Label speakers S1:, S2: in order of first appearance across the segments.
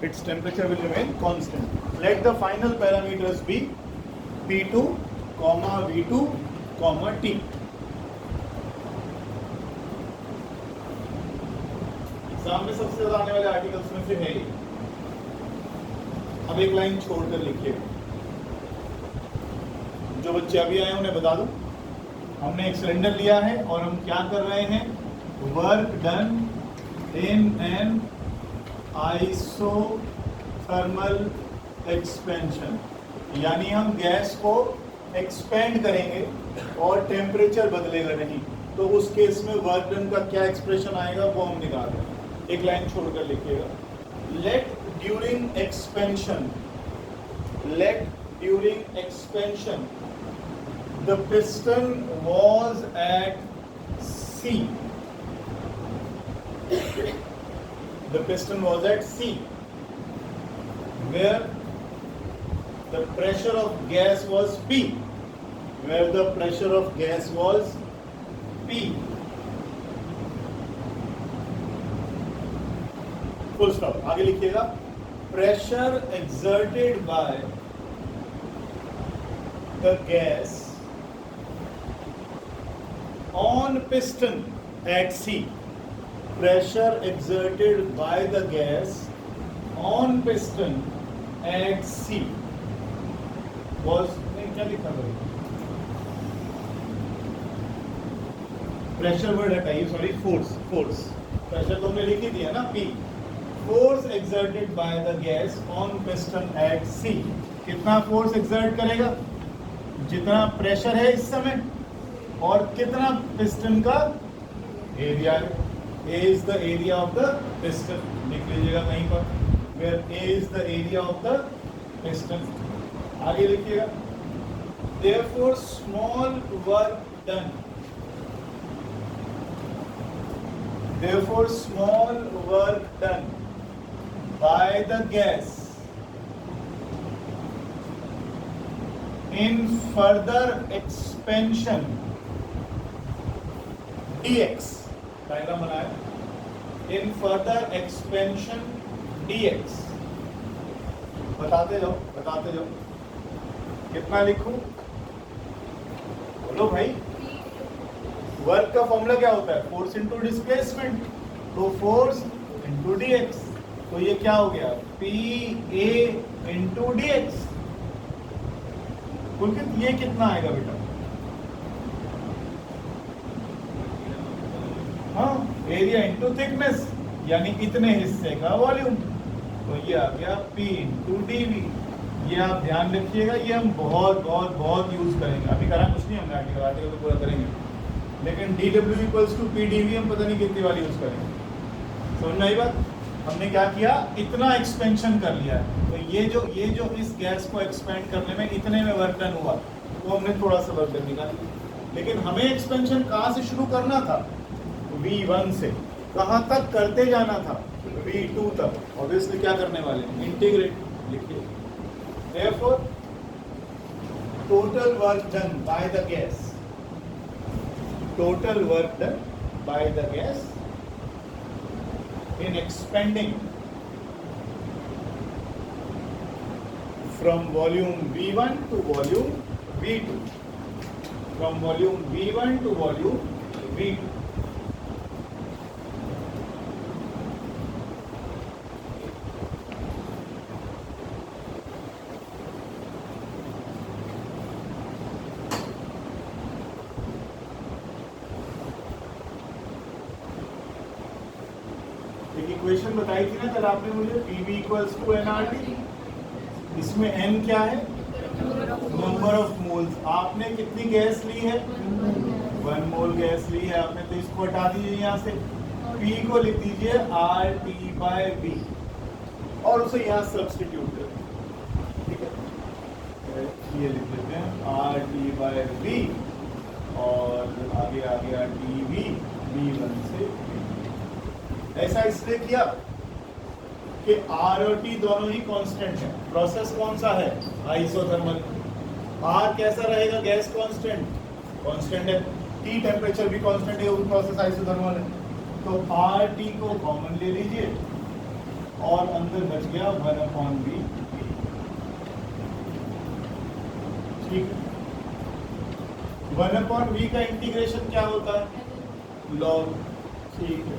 S1: its temperature will remain constant. Let the final parameters be P2, V2, T. Exam में सबसे ज्यादा आने वाले आर्टिकल्स में से है ये। अब एक लाइन छोड़कर लिखिएगा। जो बच्चे अभी आए उन्हें बता दूं, हमने एक सिलेंडर लिया है और हम क्या कर रहे हैं, work done in an isothermal expansion, यानी हम गैस को एक्सपेंड करेंगे और टेम्परेचर बदलेगा नहीं, तो उस केस में वर्क डन का क्या एक्सप्रेशन आएगा वो हम निकाल रहे हैं। एक लाइन छोड़कर लिखिएगा, let during expansion the piston was at C. The piston was at C, where the pressure of gas was P. Where the pressure of gas was P. Full stop. आगे लिखिएगा, pressure exerted by the gas on piston at C. Pressure exerted by the gas on piston at C was, क्या लिखा था, pressure word हटाइए, sorry, force. Pressure तो हमने लिखी थी है ना, P. Force exerted by the gas on piston at C. कितना फोर्स exert करेगा, जितना प्रेशर है इस समय और कितना पिस्टन का एरिया है। A is the area of the piston, लिख लीजिएगा कहीं पर, where A is the area of the piston। आगे लिखिएगा, therefore small work done by the gas in further expansion dx, diagram बनाया, in further expansion dx, बताते जाओ। कितना लिखूं, बोलो भाई। वर्क का फॉर्मूला क्या होता है, फोर्स इंटू डिस्प्लेसमेंट, तो फोर्स इंटू dx, तो ये क्या हो गया, PA इंटू dx। पुलकित ये कितना आएगा बेटा, हाँ, एरिया इंटू थिकनेस, यानी इतने हिस्से का वॉल्यूम, तो ये आ गया P इंटू dV। ये आप ध्यान रखिएगा, ये हम बहुत यूज करेंगे। अभी करा कुछ नहीं हमने, आर्टिकल तो पूरा करेंगे, लेकिन dW इक्वल्स टू PdV हम पता नहीं कितनी वाली यूज करेंगे। समझ में आई बात। हमने क्या किया, इतना एक्सपेंशन कर लिया है, तो ये जो इस गैस को एक्सपेंड करने में इतने में वर्क डन हुआ, तो हमने थोड़ा सा वर्क डन निकाल लिया। लेकिन हमें एक्सपेंशन कहाँ से शुरू करना था, V1 से कहाँ तक करते जाना था, V2 तक। ऑब्वियसली क्या करने वाले हैं, इंटीग्रेट। लिखिए, therefore total work done by the gas in expanding from volume V1 to volume V2, equation बताई थी ना कल आपने मुझे, PV इक्वल्स टू nRT। इसमें n क्या है, नंबर ऑफ मोल्स। आपने कितनी गैस ली है, 1 मोल गैस ली है आपने, तो इसको हटा दीजिए यहाँ से, P को लिख दीजिए RT/V और उसे यहाँ सब्स्टिट्यूट कर, ठीक है। ये लिख लेते हैं RT/V और आगे आ गया dV, V1 से। ऐसा इसलिए किया कि R और T दोनों ही कांस्टेंट है। प्रोसेस कौन सा है, आइसोथर्मल। R कैसा रहेगा, गैस कांस्टेंट है, T टेम्परेचर भी कांस्टेंट है, वो प्रोसेस आइसोथर्मल है। तो RT को कॉमन ले लीजिए और अंदर बच गया 1/v। ठीक है, 1/v का इंटीग्रेशन क्या होता है? log। ठीक है,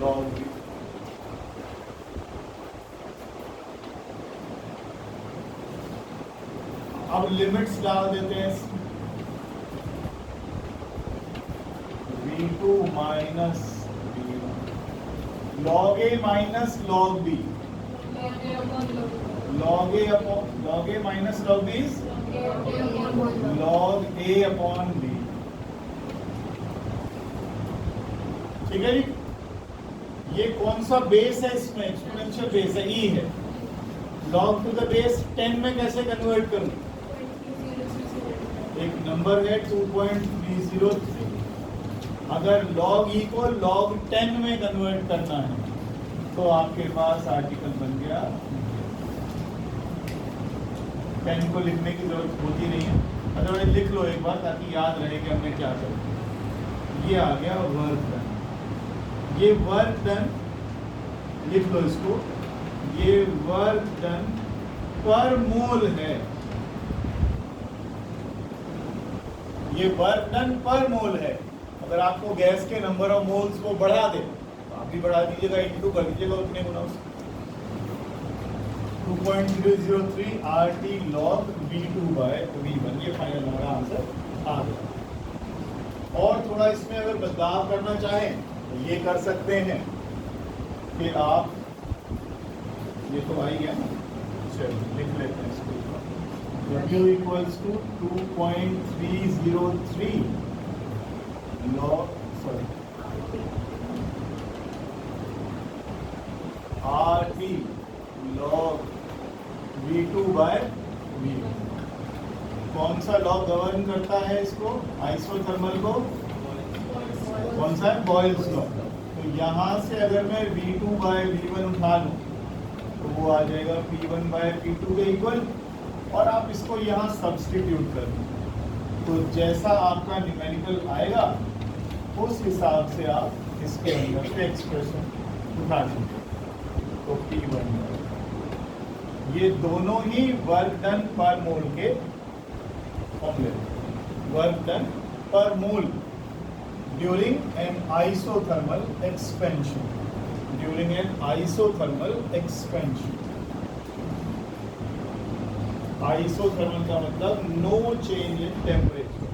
S1: log v। अब लिमिट्स डाल देते हैं v2 minus log a minus log b। log a minus log b is log a upon b। ठीक है जी, ये कौन सा बेस है? इसमें एक्सपोनेंशियल बेस है, e है। log टू द बेस 10 में कैसे कन्वर्ट करूं? एक नंबर है 2.303। अगर log e को log 10 में कन्वर्ट करना है तो आपके पास आर्टिकल बन गया। 10 को लिखने की जरूरत होती नहीं है, अदरवाइज लिख लो एक बार ताकि याद रहे कि हमने क्या किया। ये आ गया वर्क डन। ये वर्क डन लिख लो इसको, ये वर्क डन पर मोल है। ये वर्क डन पर मोल है। अगर आपको गैस के नंबर ऑफ मोल्स को बढ़ा दे तो आप भी बढ़ा दीजिएगा, इंटू कर दीजिएगा उतने गुना उसको। 2.003 RT log V2 by V1, ये फाइनल हमारा आंसर आ गया। और थोड़ा इसमें अगर बदलाव करना चाहें तो ये कर सकते हैं कि आप, ये तो आ ही गया ना, चलिए लिख लेते हैं इसको। W equals to 2.303 log, sorry, RT log V2 by V1। कौन सा लॉ गवर्न करता है इसको? आइसोथर्मल को। कौन सा है? Boyle's law. तो यहाँ से अगर मैं V2 by V1 उठा लूँ तो वो आ जाएगा P1 by P2 के इक्वल, और आप इसको यहाँ सब्स्टिट्यूट कर दें तो जैसा आपका न्यूमेरिकल आएगा उस हिसाब से आप इसके अंदर से एक्सप्रेशन उठा देंगे। तो P1, ये दोनों ही वर्क डन पर मोल के फॉर्मूले। वर्क डन पर mole during an isothermal expansion, during an isothermal expansion. Isothermal का मतलब no change in temperature.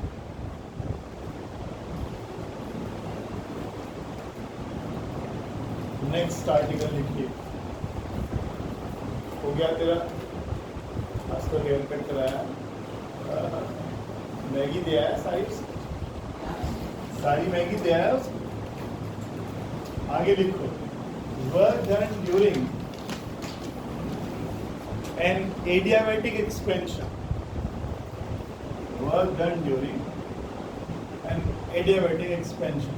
S1: Next article लिखिए। हो गया तेरा? आज तो हेयर कट कराया, मैगी दिया है, सारी मैगी दिया है उसको। आगे लिखो, work done during an adiabatic expansion, work done during an adiabatic expansion।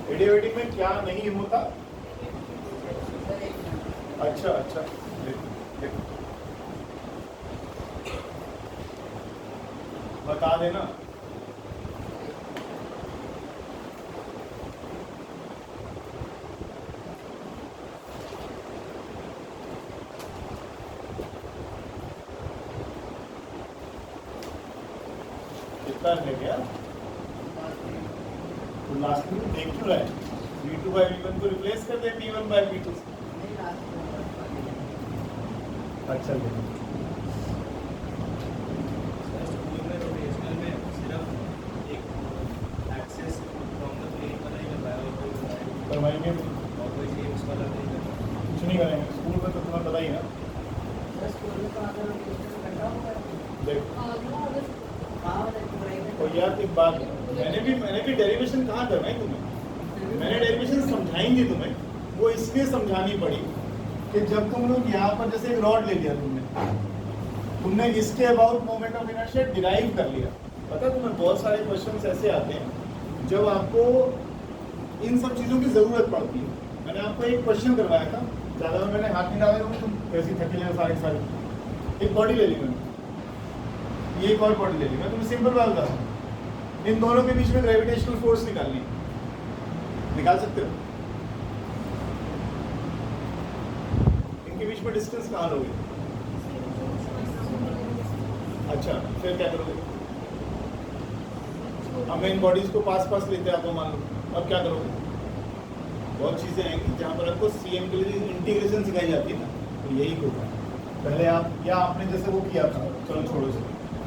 S1: adiabatic में क्या नहीं होता? अच्छा अच्छा, बता देना। है क्या? तो लास्ट में देख क्यों रहा है? V2 by V1 को रिप्लेस कर दे P1 by P2 से। अच्छा करवाएंगे, कुछ नहीं करेंगे स्कूल में, तो तुम्हें पता ही ना। तो यार एक बात, मैंने भी डेरिवेशन कहाँ करवाई तुम्हें? मैंने डेरिवेशन समझाई थी तुम्हें, वो इसलिए समझानी पड़ी कि जब तुम लोग यहाँ पर जैसे एक रॉड ले लिया तुमने इसके about moment of inertia derive कर लिया। पता तुम्हें बहुत सारे क्वेश्चंस ऐसे आते हैं जब आपको इन सब चीज़ों की ज़रूरत पड़ती है। मैंने आपको एक क्वेश्चन करवाया था, ज़्यादा में मैंने हाथ नहीं डाला क्योंकि तुम कैसी थके ले सारी। एक बॉडी ले ली मैंने, ये एक और बॉडी ले ली। मैं तुम्हें सिंपल बात बता दूँ, इन दोनों के बीच में ग्रेविटेशनल फोर्स निकालनी है, निकाल सकते हो? इनके बीच में डिस्टेंस कहाँ लोगे? अच्छा, फिर क्या करोगे? हमें इन बॉडीज को पास पास लेते हैं, आपको मान लो, अब क्या करोगे? बहुत चीज़ें आएंगी जहाँ पर आपको सीएम के लिए इंटीग्रेशन सिखाई जाती है ना, तो यही होगा। पहले आप या आपने जैसे वो किया था, चलो छोड़ो से,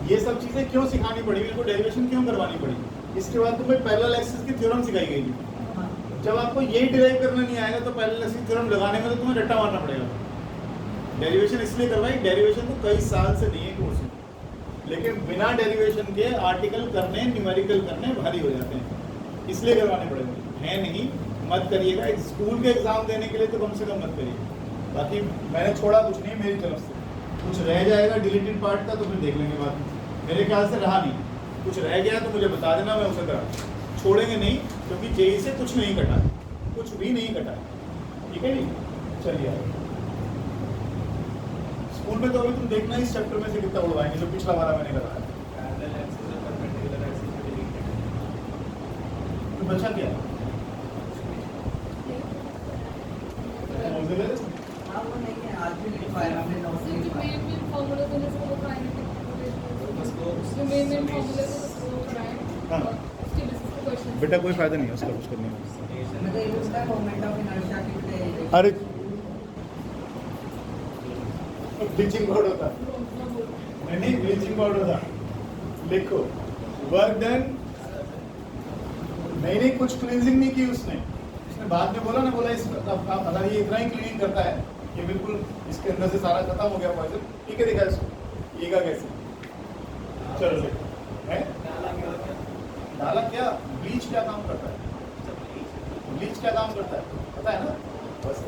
S1: ये सब चीज़ें क्यों सिखानी पड़ी, इनको डेरिवेशन क्यों करवानी पड़ी? इसके बाद तुम्हें पैरेलल एक्सिस की थ्योरम सिखाई गई थी। जब आपको यही डिराइव करना नहीं आएगा तो पैरेलल एक्सिस थ्योरम लगाने में तो तुम्हें रट्टा मारना पड़ेगा। डेरिवेशन इसलिए करवाई, डेरिवेशन तो कई साल से नहीं है कोर्स में, लेकिन बिना डेरिवेशन के आर्टिकल करने, न्यूमेरिकल करने भारी हो जाते हैं, इसलिए करवाने पड़ेंगे। है नहीं, मत करिएगा। एक स्कूल के एग्जाम देने के लिए तो कम से कम मत करिए। बाकी मैंने छोड़ा कुछ नहीं मेरी तरफ से, कुछ रह जाएगा डिलीटेड पार्ट का तो फिर देख लेंगे बाद में। मेरे ख्याल से रहा नहीं, कुछ रह गया तो मुझे बता देना, मैं उसे करा छोड़ेंगे नहीं, क्योंकि जेई से कुछ नहीं कटा, कुछ भी नहीं कटा, ठीक है जी। चलिए आगे। स्कूल में तो अभी तुम देखना इस चैप्टर में से कितना उड़वाएंगे, जो पिछला वाला मैंने कराया। तो बचा क्या? बेटा कोई फायदा नहीं है उसका कुछ करने में। अरे ब्लीचिंग पाउडर था, नहीं ब्लीचिंग पाउडर था, लिखो वर्क डन। नहीं कुछ क्लींजिंग नहीं की उसने बाद में बोला ना, बोला इस अगर ये इतना ही क्लीनिंग करता है, ये बिल्कुल इसके अंदर से सारा खत्म हो गया पॉइजन, ठीक है, दिखा इसको ये का कैसे। चलो है डाला क्या, ब्लीच क्या काम करता है, ब्लीच क्या काम करता है पता है ना? बस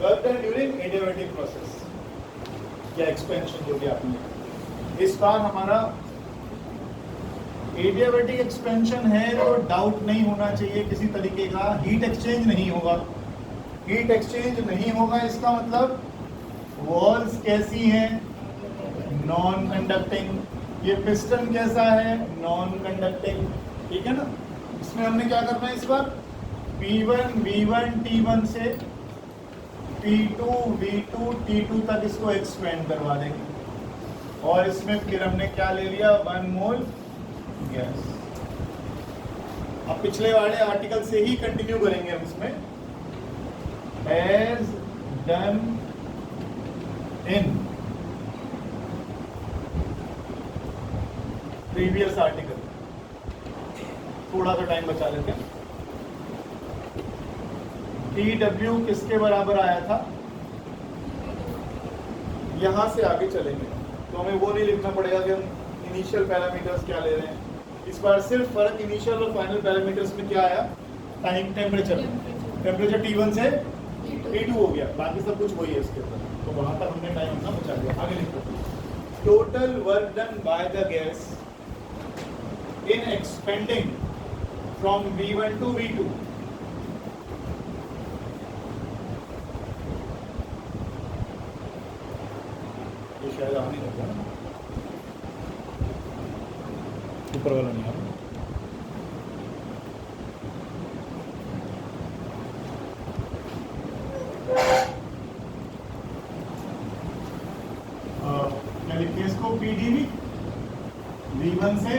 S1: work done during adiabatic process या एक्सपेंशन जो भी आपने। इस बार हमारा एडियाबैटिक एक्सपेंशन है तो डाउट नहीं होना चाहिए किसी तरीके का, हीट एक्सचेंज नहीं होगा। हीट एक्सचेंज नहीं होगा इसका मतलब वॉल्स कैसी हैं, नॉन कंडक्टिंग। ये पिस्टन कैसा है, नॉन कंडक्टिंग, ठीक है ना। इसमें हमने क्या करना है इस बार, P1 V1 T1 से P2 V2 T2 तक इसको एक्सपेंड करवा देंगे। और इसमें फिर हमने क्या ले लिया, 1 मोल गैस। अब पिछले वाले आर्टिकल से ही कंटिन्यू करेंगे हम इसमें, as done in previous article. थोड़ा सा टाइम बचा लेते हैं। TW किसके बराबर आया था, यहां से आगे चलेंगे तो हमें वो नहीं लिखना पड़ेगा कि हम इनिशियल पैरामीटर्स क्या ले रहे हैं। इस बार सिर्फ फर्क इनिशियल और फाइनल पैरामीटर्स में क्या आया, टाइम टेम्परेचर, टेम्परेचर T1 से T2 हो गया, बाकी सब कुछ वही है इसके ऊपर। तो वहां तक हमने टाइम अपना बचा लिया। आगे लिखो, total work done by the gas in expanding from V1 to V2 ये शायद आ नहीं लगा ना, ऊपर वाला नहीं आ रहा। क्या लिखते हैं इसको, PdV V1 से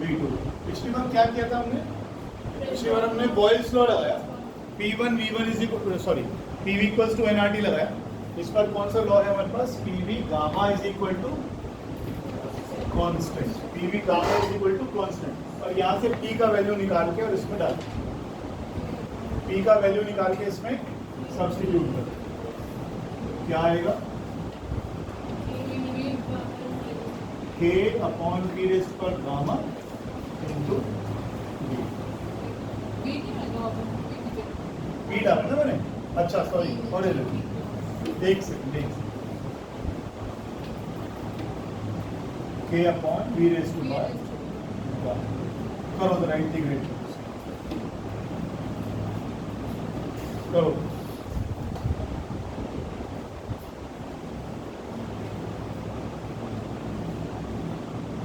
S1: V2। पिछली बार क्या किया था हमने, पिछली बार हमने बॉयल्स लॉ लगाया, P1 V1 is equal, sorry PV equals to nRT लगाया। इस पर कौन सा लॉ है हमारे पास, PV gamma is equal to constant, PV gamma is equal to constant. और यहाँ से P का वैल्यू निकाल के और इसमें डाल, P का वैल्यू निकाल के इसमें सब्स्टिट्यूट कर, क्या आएगा, K अपॉन P रेज़्ड पर गामा इंटू P डाला ना मैंने, अच्छा सॉरी और एक second, K upon P raised to पर करो जरा इंटीग्रेट करो।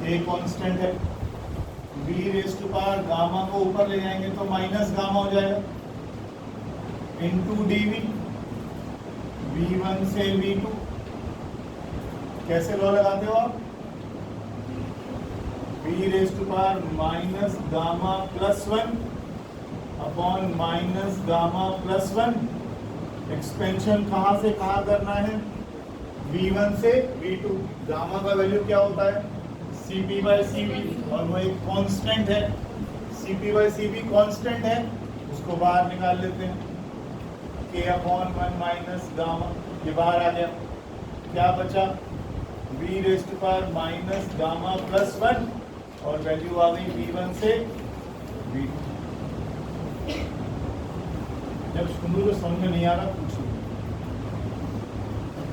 S1: A कांस्टेंट है, V गामा को ऊपर ले जाएंगे तो माइनस गामा हो जाएगा इंटू डी वी, V1 से V2। कैसे लॉ लगाते हो आप? V raise to power minus gamma plus 1 upon minus gamma plus 1। Expansion कहाँ से कहाँ करना है? V1 से V2। गामा का वैल्यू क्या होता है? CP बाय CV, और वो एक कांस्टेंट है। CP बाय CV कांस्टेंट है, उसको बाहर निकाल लेते हैं। K अपॉन 1 माइनस गामा, ये बाहर आ गया। क्या बचा? V raise to power minus gamma plus 1, और वैल्यू आ गई V1 से V2। जब सुनो जो समझ में नहीं आ रहा पूछो,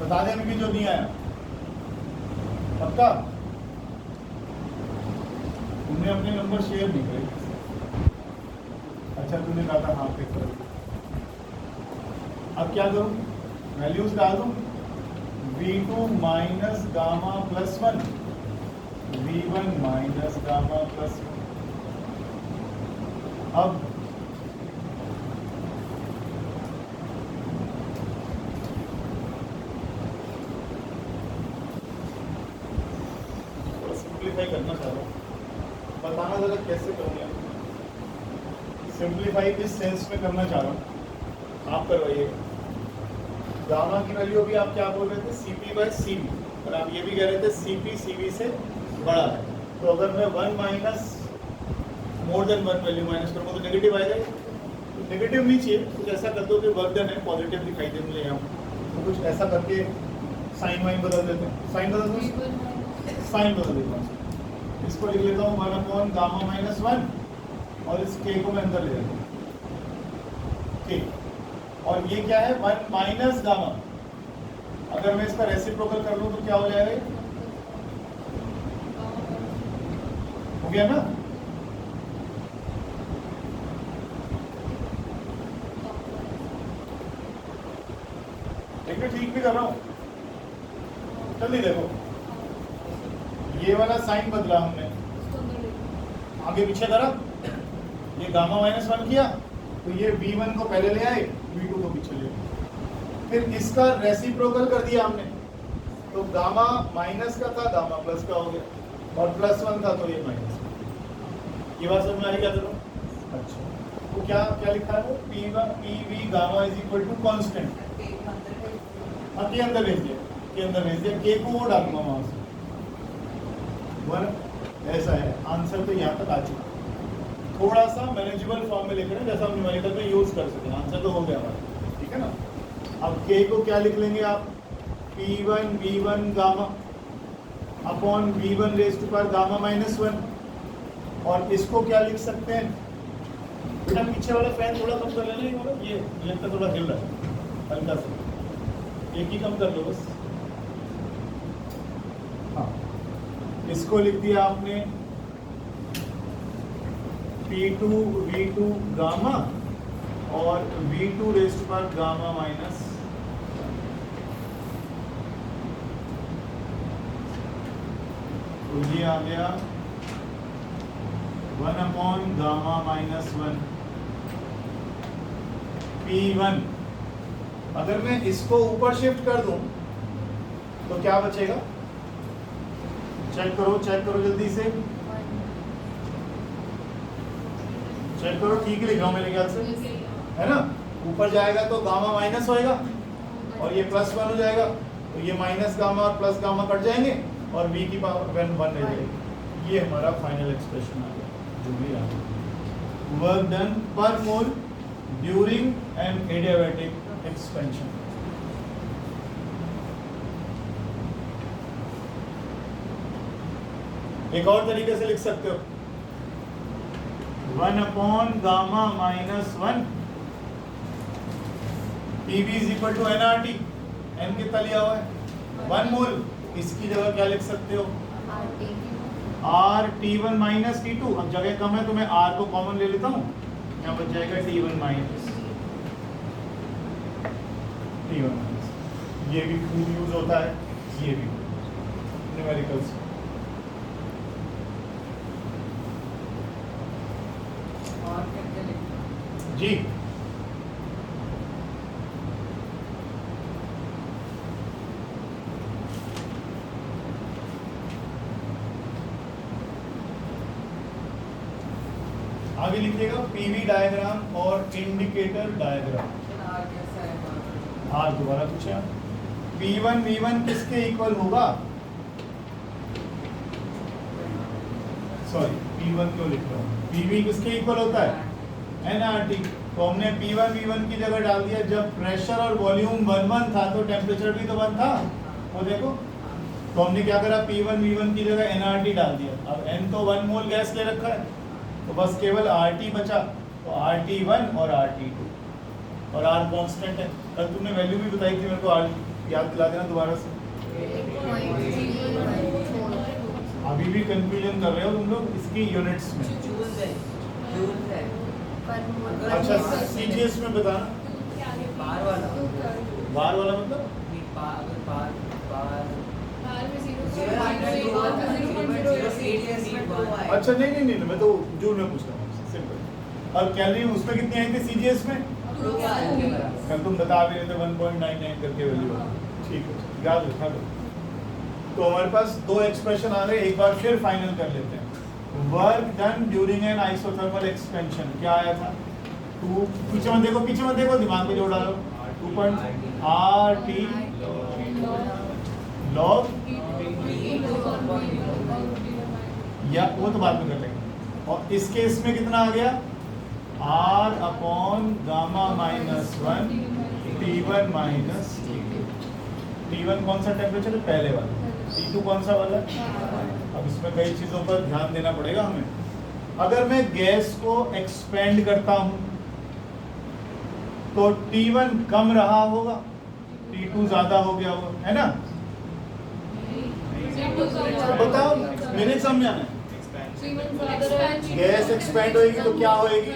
S1: बता दें भी जो नहीं आया। पक्का? तुमने अपने नंबर शेयर नहीं करे। अच्छा, तूने कहा था हाँ पे करो। अब क्या करूं? वैल्यूज डाल दूं। V2 minus gamma plus 1, V1 minus gamma plus 1। अब सिंप्लीफाई करना चाह रहा हूँ, बताना जरा कैसे करूँगा। सिंप्लीफाई इस सेंस में करना चाह रहा हूँ, आप करवाइएगा। गामा की वैल्यू अभी आप क्या बोल रहे थे? CP बाय CV, और आप ये भी कह रहे थे CP CV से बड़ा है। तो अगर मैं 1 minus more than 1 value minus करूँगा तो नेगेटिव आएगा। तो नेगेटिव नहीं चाहिए, कुछ ऐसा कर दो कि वर्क डन है, पॉजिटिव दिखाई दे मुझे यहाँ। तो कुछ ऐसा करके साइन वाइन बदल देते हैं। साइन बदल दो, साइन बदल देता हूँ। इसको लिख लेता हूँ 1 अपॉन गामा माइनस 1, और इस K को मैं अंदर ले जाता हूँ। ठीक, और ये क्या है? 1 माइनस गामा। अगर मैं इसका रेसिप्रोकल कर लूँ तो क्या हो जाएगा? हो गया ना? देखिए ठीक भी कर रहा हूँ, जल्दी देखो। ये वाला साइन बदला हमने, आगे पीछे करा, ये गामा माइनस 1 किया तो ये V1 को पहले ले आए, V2 को पीछे ले आए। फिर इसका रेसिप्रोकल कर दिया हमने, तो गामा माइनस का था, गामा प्लस का हो गया, और प्लस 1 था तो ये माइनस। ये बात समझ में आ रही क्या करो? अच्छा, तो क्या क्या लिखा है वो? PV gamma is equal to constant. अब के अंदर भेज दिया, के अंदर भेज दिया, K को वो डालूंगा वहां से। ऐसा है आंसर, तो यहाँ तक आ चुका। थोड़ा सा मैनेजेबल फॉर्म में लिख रहे हैं, जैसा हम न्यूमेरिकल में यूज कर सकें। आंसर तो हो गया हमारा, ठीक है ना? अब K को क्या लिख लेंगे आप? P1 V1 gamma upon V1 raise to power gamma minus 1, और इसको क्या लिख सकते हैं? बेटा पीछे वाला फैन थोड़ा कम कर लेना, ये तो थोड़ा हिल रहा है हल्का सा, एक ही कम कर लो बस। हाँ, इसको लिख दिया आपने P2 V2 गामा और V2 raise to power gamma minus, तो ये आ गया 1 अपॉन गामा माइनस 1 P1। अगर मैं इसको ऊपर शिफ्ट कर दूं तो क्या बचेगा? चेक करो जल्दी से, चेक करो। ठीक लिख रहा हूं मेरे ख्याल से, है ना? ऊपर जाएगा तो गामा माइनस होएगा और ये प्लस 1 हो जाएगा, तो ये माइनस गामा और प्लस गामा कट जाएंगे और v की पावर 1 रह जाएगी। ये हमारा फाइनल एक्सप्रेशन आ गया, जो भी आ गया। वर्क डन पर mole during an adiabatic expansion. एक और तरीके से लिख सकते हो, 1 upon gamma minus 1 PV is equal to nRT। n कितना लिया हुआ है? 1 मोल। इसकी जगह क्या लिख सकते हो? RT1 minus T2। अब जगह कम है तो मैं R को कॉमन ले लेता हूँ, यहाँ बच जाएगा T1 माइनस T1 माइनस। ये भी खूब यूज होता है, ये भी न्यूमेरिकल्स। जी आगे लिखिएगा पीवी डायग्राम और इंडिकेटर डायग्राम। दोबारा पूछा P1 V1 किसके इक्वल होगा? सॉरी P1 क्यों लिख रहा हूँ, PV किसके इक्वल होता है? nRT। तो हमने P1 V1 की जगह डाल दिया, जब प्रेशर और वॉल्यूम 1 था तो टेम्परेचर भी तो 1 था, वो देखो। तो हमने क्या करा, P1 V1 की जगह nRT डाल दिया। अब n तो 1 मोल गैस ले रखा है, तो बस केवल RT बचा, तो RT1 और RT2 और R कांस्टेंट है। कल तुमने वैल्यू भी बताई थी मेरे को, R याद दिला देना दोबारा से। अभी भी कंफ्यूजन कर रहे हो तुम लोग इसकी यूनिट्स में। अच्छा सीजीएस में बताना, बार वाला मतलब अच्छा नहीं, मैं तो जूल में पूछ रहा हूँ, सिंपल। और कैलोरी उसमें कितनी आई थी सीजीएस में? कल तुम बता भी रहे थे 1.99 करके वैल्यू। ठीक है, याद रखा लो। तो हमारे पास दो एक्सप्रेशन आ गए, एक बार फिर फाइनल कर लेते हैं। Work done during an isothermal expansion क्या आया था? 2 पीछे मत देखो, दिमाग में जोड़ डालो। 2.RT लॉग, या वो तो बाद में कर लेंगे। और इस केस में कितना आ गया? R upon gamma minus 1 T1 minus T1 कौन सा टेम्परेचर है? पहले वाला। T2 कौन सा वाला? अब इसमें कई चीज़ों पर ध्यान देना पड़ेगा हमें। अगर मैं गैस को एक्सपेंड करता हूं तो T1 कम रहा होगा, T2 ज्यादा हो गया होगा, है ना? बताओ, मेरे एग्जाम में आना है। गैस एक्सपेंड होगी तो क्या होएगी?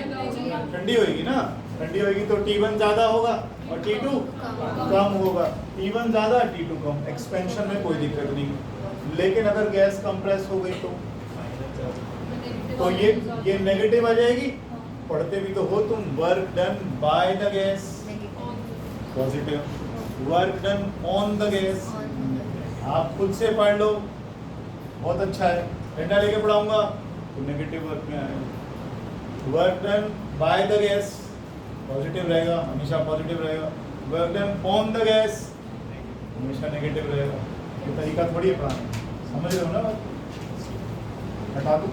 S1: ठंडी होएगी ना, ठंडी होएगी तो T1 ज्यादा होगा और T2 कम होगा। T1 ज्यादा T2 कम, एक्सपेंशन में कोई दिक्कत नहीं। लेकिन अगर गैस कंप्रेस हो गई तो ये नेगेटिव आ जाएगी। पढ़ते भी तो हो तुम, work done by the gas positive, work done on the gas. आप खुद से पढ़ लो, बहुत अच्छा है। डंडा लेके पढ़ाऊंगा तो नेगेटिव वर्क में आएगा। Work done by the gas positive रहेगा, हमेशा पॉजिटिव रहेगा। Work done on the gas हमेशा नेगेटिव रहेगा। ये तरीका थोड़ी है पढ़ाने, समझ रहे हो ना बात? हटा दो,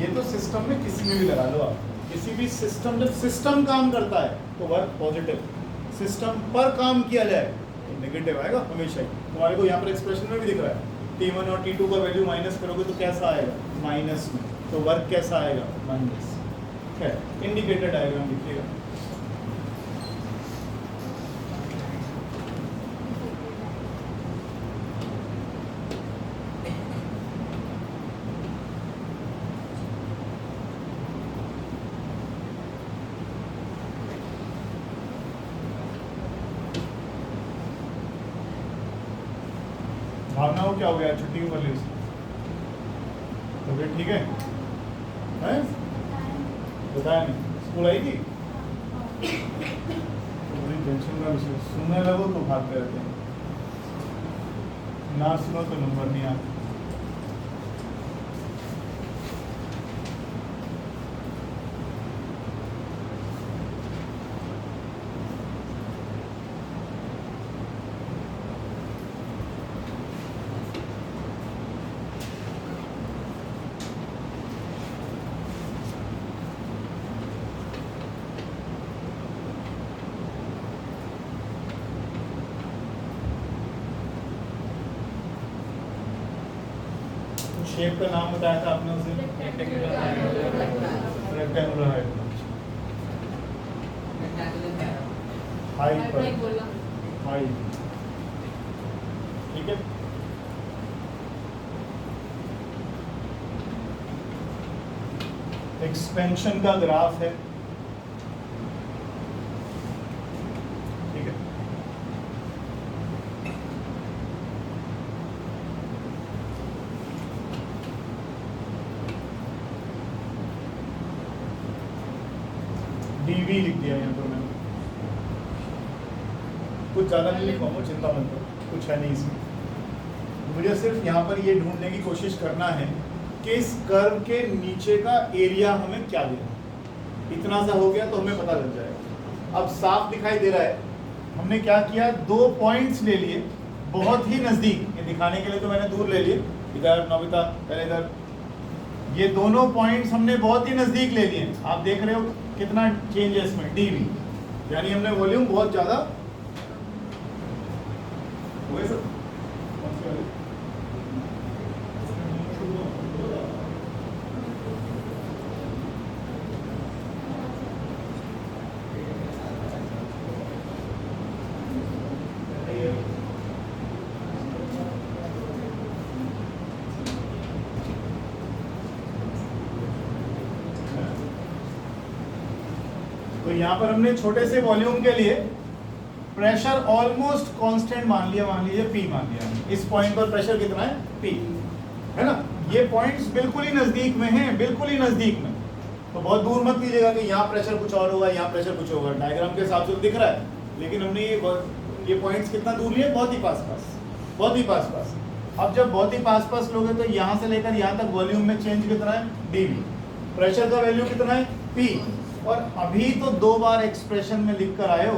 S1: ये तो सिस्टम में किसी में भी लगा लो आप। किसी भी सिस्टम, जब सिस्टम काम करता है तो वर्क पॉजिटिव, सिस्टम पर काम किया जाए तो नेगेटिव आएगा हमेशा ही। तुम्हारे को यहाँ पर एक्सप्रेशन में भी दिख रहा है, T1 और T2 का वैल्यू माइनस करोगे तो कैसा आएगा? माइनस में। तो वर्क कैसा आएगा? माइनस। है इंडिकेटर डायग्राम लिखिएगा। भावना हो क्या हो गया? छुट्टी क्यों कर ली उसने? तो फिर ठीक है, हैं? बताया नहीं, स्कूल आई थी? तो बड़ी टेंशन का विषय, सुनने लगो तो भागते रहते हैं, ना सुनो तो नंबर नहीं आते। शेप का नाम बताया था आपने उसे, रेक्टेंगुलर हाइट हाइट, ठीक है। एक्सपेंशन का ग्राफ है, ठीक है। dv लिख दिया यहाँ पर मैंने, कुछ ज़्यादा नहीं लिखवाऊंगा, चिंता मत करो, कुछ है नहीं इसमें। मुझे सिर्फ यहाँ पर ये ढूंढने की कोशिश करना है कि इस कर्व के नीचे का एरिया हमें क्या देना है। इतना सा हो गया तो हमें पता लग जाएगा। अब साफ दिखाई दे रहा है, हमने क्या किया, 2 पॉइंट्स ले लिए बहुत ही नज़दीक, ये दिखाने के लिए तो मैंने दूर ले लिए, इधर नोबिता पहले इधर, ये दोनों पॉइंट्स हमने बहुत ही नज़दीक ले लिए। आप देख रहे हो कितना चेंज है इसमें, dv, यानी हमने वॉल्यूम बहुत ज़्यादा हुए सर। तो यहाँ पर हमने छोटे से वॉल्यूम के लिए प्रेशर ऑलमोस्ट कांस्टेंट मान लीजिए P मान लिया। इस पॉइंट पर प्रेशर कितना है, P, है ना। ये पॉइंट्स बिल्कुल ही नजदीक में हैं, बिल्कुल ही नजदीक में, तो बहुत दूर मत लीजिएगा कि यहाँ प्रेशर कुछ और होगा, यहाँ प्रेशर कुछ होगा। डायग्राम के हिसाब से तो दिख रहा है, लेकिन हमने ये पॉइंट्स कितना दूर लिए, बहुत ही पास पास, बहुत ही पास पास। अब जब बहुत ही पास पास लोगे तो यहाँ से लेकर यहाँ तक वॉल्यूम में चेंज कितना है, dv, प्रेशर का वैल्यू कितना है, P। और अभी तो 2 बार एक्सप्रेशन में लिख कर आए हो।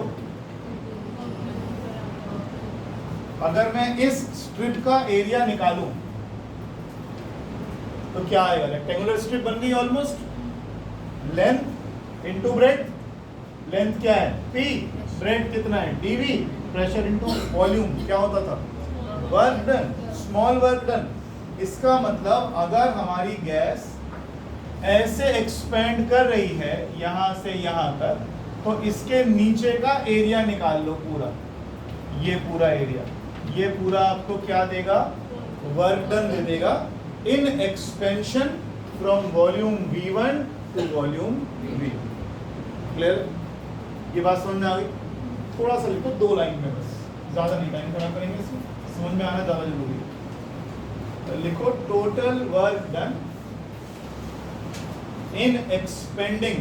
S1: अगर मैं इस स्ट्रिप का एरिया निकालूं तो क्या आएगा, रेक्टेंगुलर स्ट्रिप बन गई almost. Length into breadth, length क्या है P, ब्रेड्थ कितना है dv, प्रेशर इनटू वॉल्यूम क्या होता था, work done, small work done. इसका मतलब अगर हमारी गैस ऐसे एक्सपेंड कर रही है यहां से यहां तक, तो इसके नीचे का एरिया निकाल लो पूरा, ये पूरा एरिया, ये पूरा आपको क्या देगा, वर्क डन दे देगा in expansion from volume V1 to volume V। Clear, ये बात समझ में आ गई। थोड़ा सा लिखो 2 लाइन में बस, ज्यादा नहीं टाइम खराब करेंगे, इसमें समझ में आना ज्यादा जरूरी है। तो लिखो total work done in expanding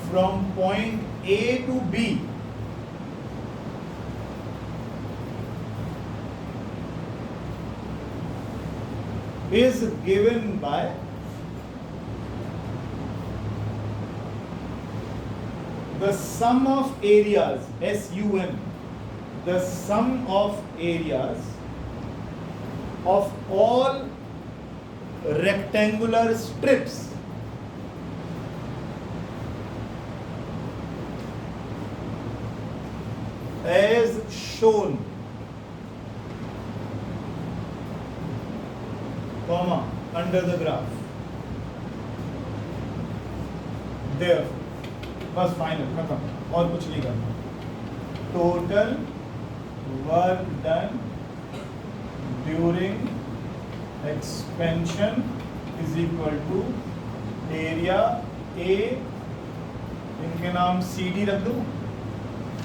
S1: from point A to B is given by the sum of areas, SUM, the sum of areas of all rectangular strips as shown, comma, under the graph. There, बस final खत्म, और कुछ नहीं करना। Total work done during expansion is equal to area A, इनके नाम CD रख दूं,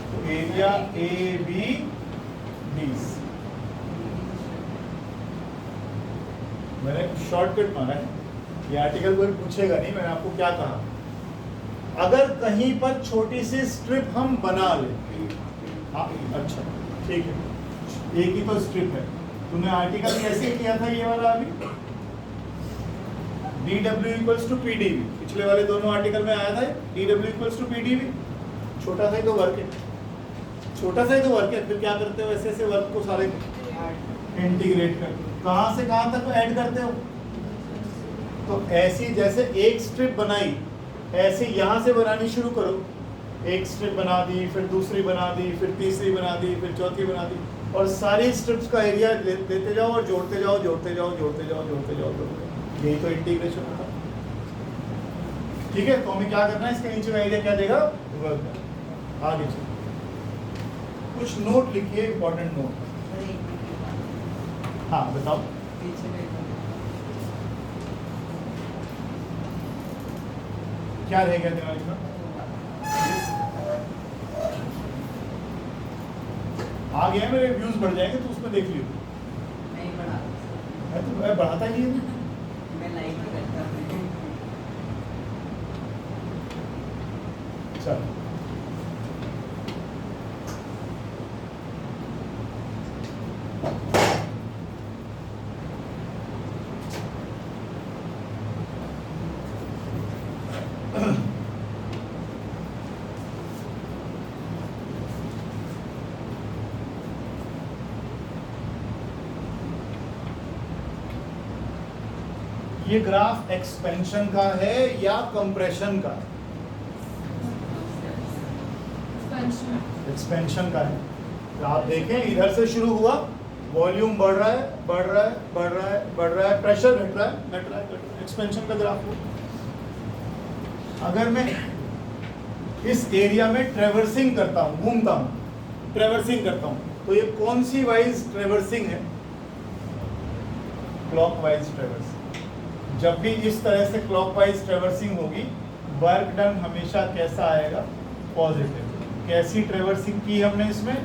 S1: तो एरिया AB/D। मैंने शॉर्टकट मारा है, ये आर्टिकल कोई पूछेगा नहीं, मैंने आपको क्या कहा, अगर कहीं पर छोटी सी स्ट्रिप हम बना ले, हाँ अच्छा ठीक है, एक ही तो स्ट्रिप है। तूने आर्टिकल कैसे किया था ये वाला अभी, dw इक्वल्स टू pdv, पिछले वाले दोनों आर्टिकल में आया था dw इक्वल्स टू pdv। छोटा सा ही तो वर्क है, छोटा सा ही तो वर्क है, फिर क्या करते हो, ऐसे ऐसे वर्क को सारे इंटीग्रेट करते हो, कहाँ से कहाँ तक ऐड करते हो। तो ऐसी जैसे एक स्ट्रिप बनाई, ऐसे यहाँ से बनानी शुरू करो, एक स्ट्रिप बना दी, फिर दूसरी बना दी, फिर तीसरी बना दी, फिर चौथी बना दी, और सारी स्ट्रिप्स का एरिया लेते जाओ और जोड़ते जाओ, जोड़ते जाओ, जोड़ते जाओ, जोड़ते जाओ, यही तो इंटीग्रेशन होता। ठीक है, तो हमें क्या करना है, इसके नीचे का एरिया क्या देगा, वर्क। आगे चलो, कुछ नोट लिखिए, इंपॉर्टेंट नोट। हाँ बताओ, क्या रहेगा दिमाग में, आ गया मेरे व्यूज बढ़ जाएंगे तो उसमें देख लियो। नहीं बढ़ा, मैं तो बढ़ाता ही नहीं, मैं लाइक करता हूं। चलो ये ग्राफ एक्सपेंशन का है या कंप्रेशन का? एक्सपेंशन का है। तो आप देखें इधर से शुरू हुआ, वॉल्यूम बढ़ रहा है बढ़ रहा है बढ़ रहा है बढ़ रहा है, प्रेशर घट रहा है घट रहा है घट रहा है, एक्सपेंशन का ग्राफ हो। अगर मैं इस एरिया में ट्रेवर्सिंग करता हूँ, घूमता हूँ, ट्रेवर्सिंग करता हूँ, तो ये कौन सी वाइज ट्रेवर्सिंग है? Clockwise traversing. जब भी इस तरह से क्लॉकवाइज ट्रेवर्सिंग होगी, वर्क डन हमेशा कैसा आएगा? पॉजिटिव। कैसी ट्रेवर्सिंग की हमने इसमें?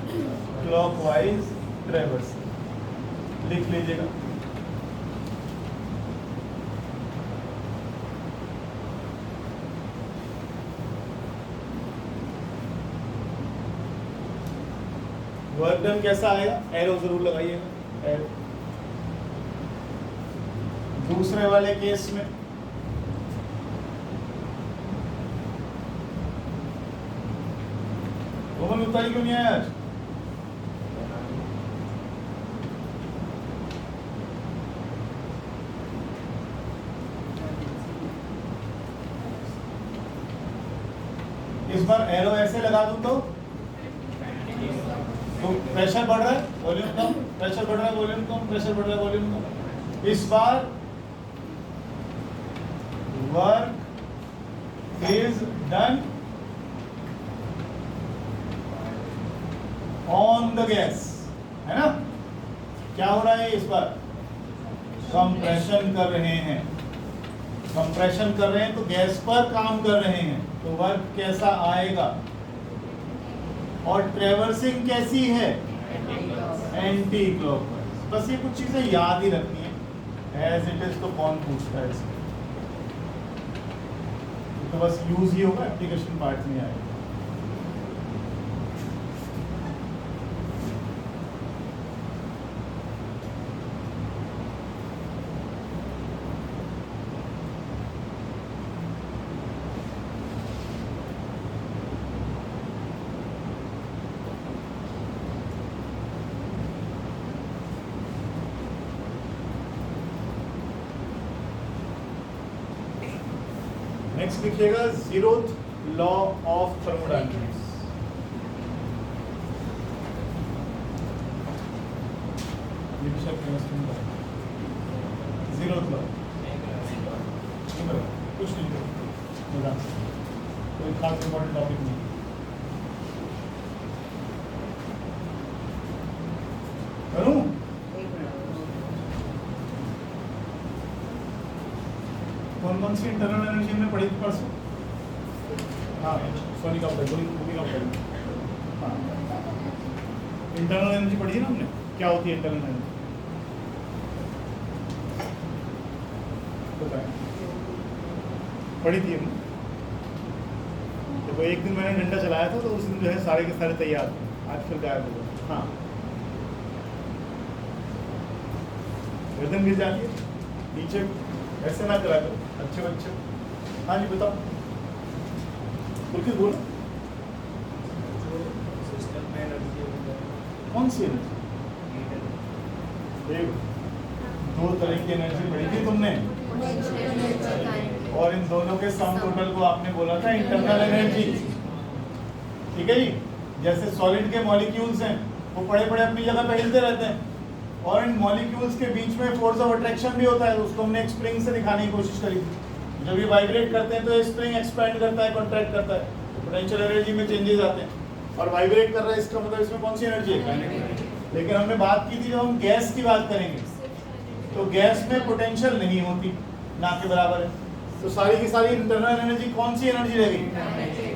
S1: Clockwise traversing. लिख लीजिएगा। वर्क डन कैसा आएगा? एरो जरूर लगाइएगा, एरो। दूसरे वाले केस में रोहन उत्तरी क्यों नहीं आया आज? इस बार एरो ऐसे लगा दूं तो प्रेशर बढ़ रहा है, वॉल्यूम कम, प्रेशर बढ़ रहा है, वॉल्यूम कम, प्रेशर बढ़ रहा है, वॉल्यूम कम। इस बार work is done on the gas, है ना? क्या हो रहा है इस बार? कंप्रेशन कर रहे हैं, कंप्रेशन कर रहे हैं तो गैस पर काम कर रहे हैं, तो वर्क कैसा आएगा? और ट्रेवर्सिंग कैसी है? Anti clockwise. बस ये कुछ चीजें याद ही रखनी है, एज इट इज तो कौन पूछता है इसमें, तो बस यूज ही होगा, एप्लीकेशन पार्ट में आएगा। नेक्स्ट लिखिएगा zeroth law of thermodynamics. Zeroth law कुछ नहीं, कोई खास इंपॉर्टेंट टॉपिक नहीं। करूं? कौन सी इंटरनल एनर्जी में पढ़ी थी परसों? हाँ, सोनी का पढ़ी, हाँ, इंटरनल एनर्जी पढ़ी है ना हमने। क्या होती है इंटरनल एनर्जी? बताएं, पढ़ी थी हमने। देखो एक दिन मैंने डंडा चलाया था तो उस दिन जो है सारे के सारे तैयार थे, आज फिर गायब हो गए। हाँ, गर्दन गिर जाती है नीचे, ऐसे ना करा करो अच्छे बच्चे। हाँ जी बताओ, बोलो।
S2: सिस्टम में एनर्जी
S1: कौन सी एनर्जी? दो तरह की एनर्जी पढ़ी थी तुमने, और इन दोनों के सम टोटल को आपने बोला था इंटरनल एनर्जी। ठीक है जी। जैसे सॉलिड के मॉलिक्यूल्स हैं, वो पड़े पड़े अपनी जगह पे हिलते रहते हैं, और इन मॉलिक्यूल्स के बीच में फोर्स ऑफ अट्रैक्शन भी होता है। उसको हमने एक स्प्रिंग से दिखाने की कोशिश करी थी। जब ये वाइब्रेट करते हैं तो ये स्प्रिंग एक्सपैंड करता है, कॉन्ट्रैक्ट करता है, पोटेंशियल एनर्जी में चेंजेस आते हैं। और वाइब्रेट कर रहा है, इसका मतलब इसमें कौन सी एनर्जी है? लेकिन हमने बात की थी जब हम गैस की बात करेंगे तो गैस में पोटेंशियल नहीं होती, ना के बराबर है। तो सारी की सारी इंटरनल एनर्जी कौन सी एनर्जी रहेगी?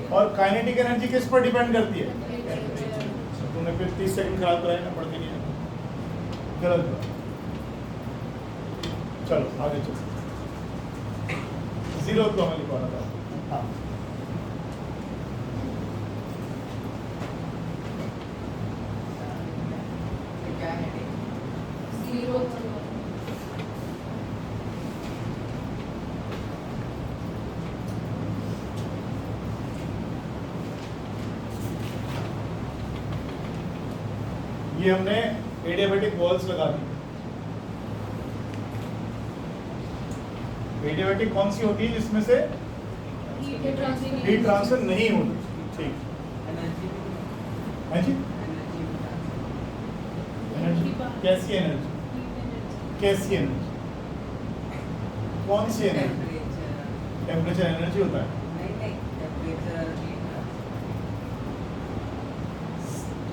S1: और काइनेटिक एनर्जी किस पर डिपेंड करती है? तुमने फिर 30 सेकंड खराब कराया ना, पढ़ती नहीं है, गलत बात। चलो आगे चलो, जीरो तो हमें लिखवाना था। हाँ ये हमने एडियाबैटिक वॉल्स लगा दी। एडियाबैटिक कौन सी होती है जिसमें से हीट ट्रांसफर नहीं होती? ठीक है जी। एनर्जी कैसी एनर्जी? कैसी एनर्जी? कौन सी एनर्जी? टेम्परेचर एनर्जी होता है।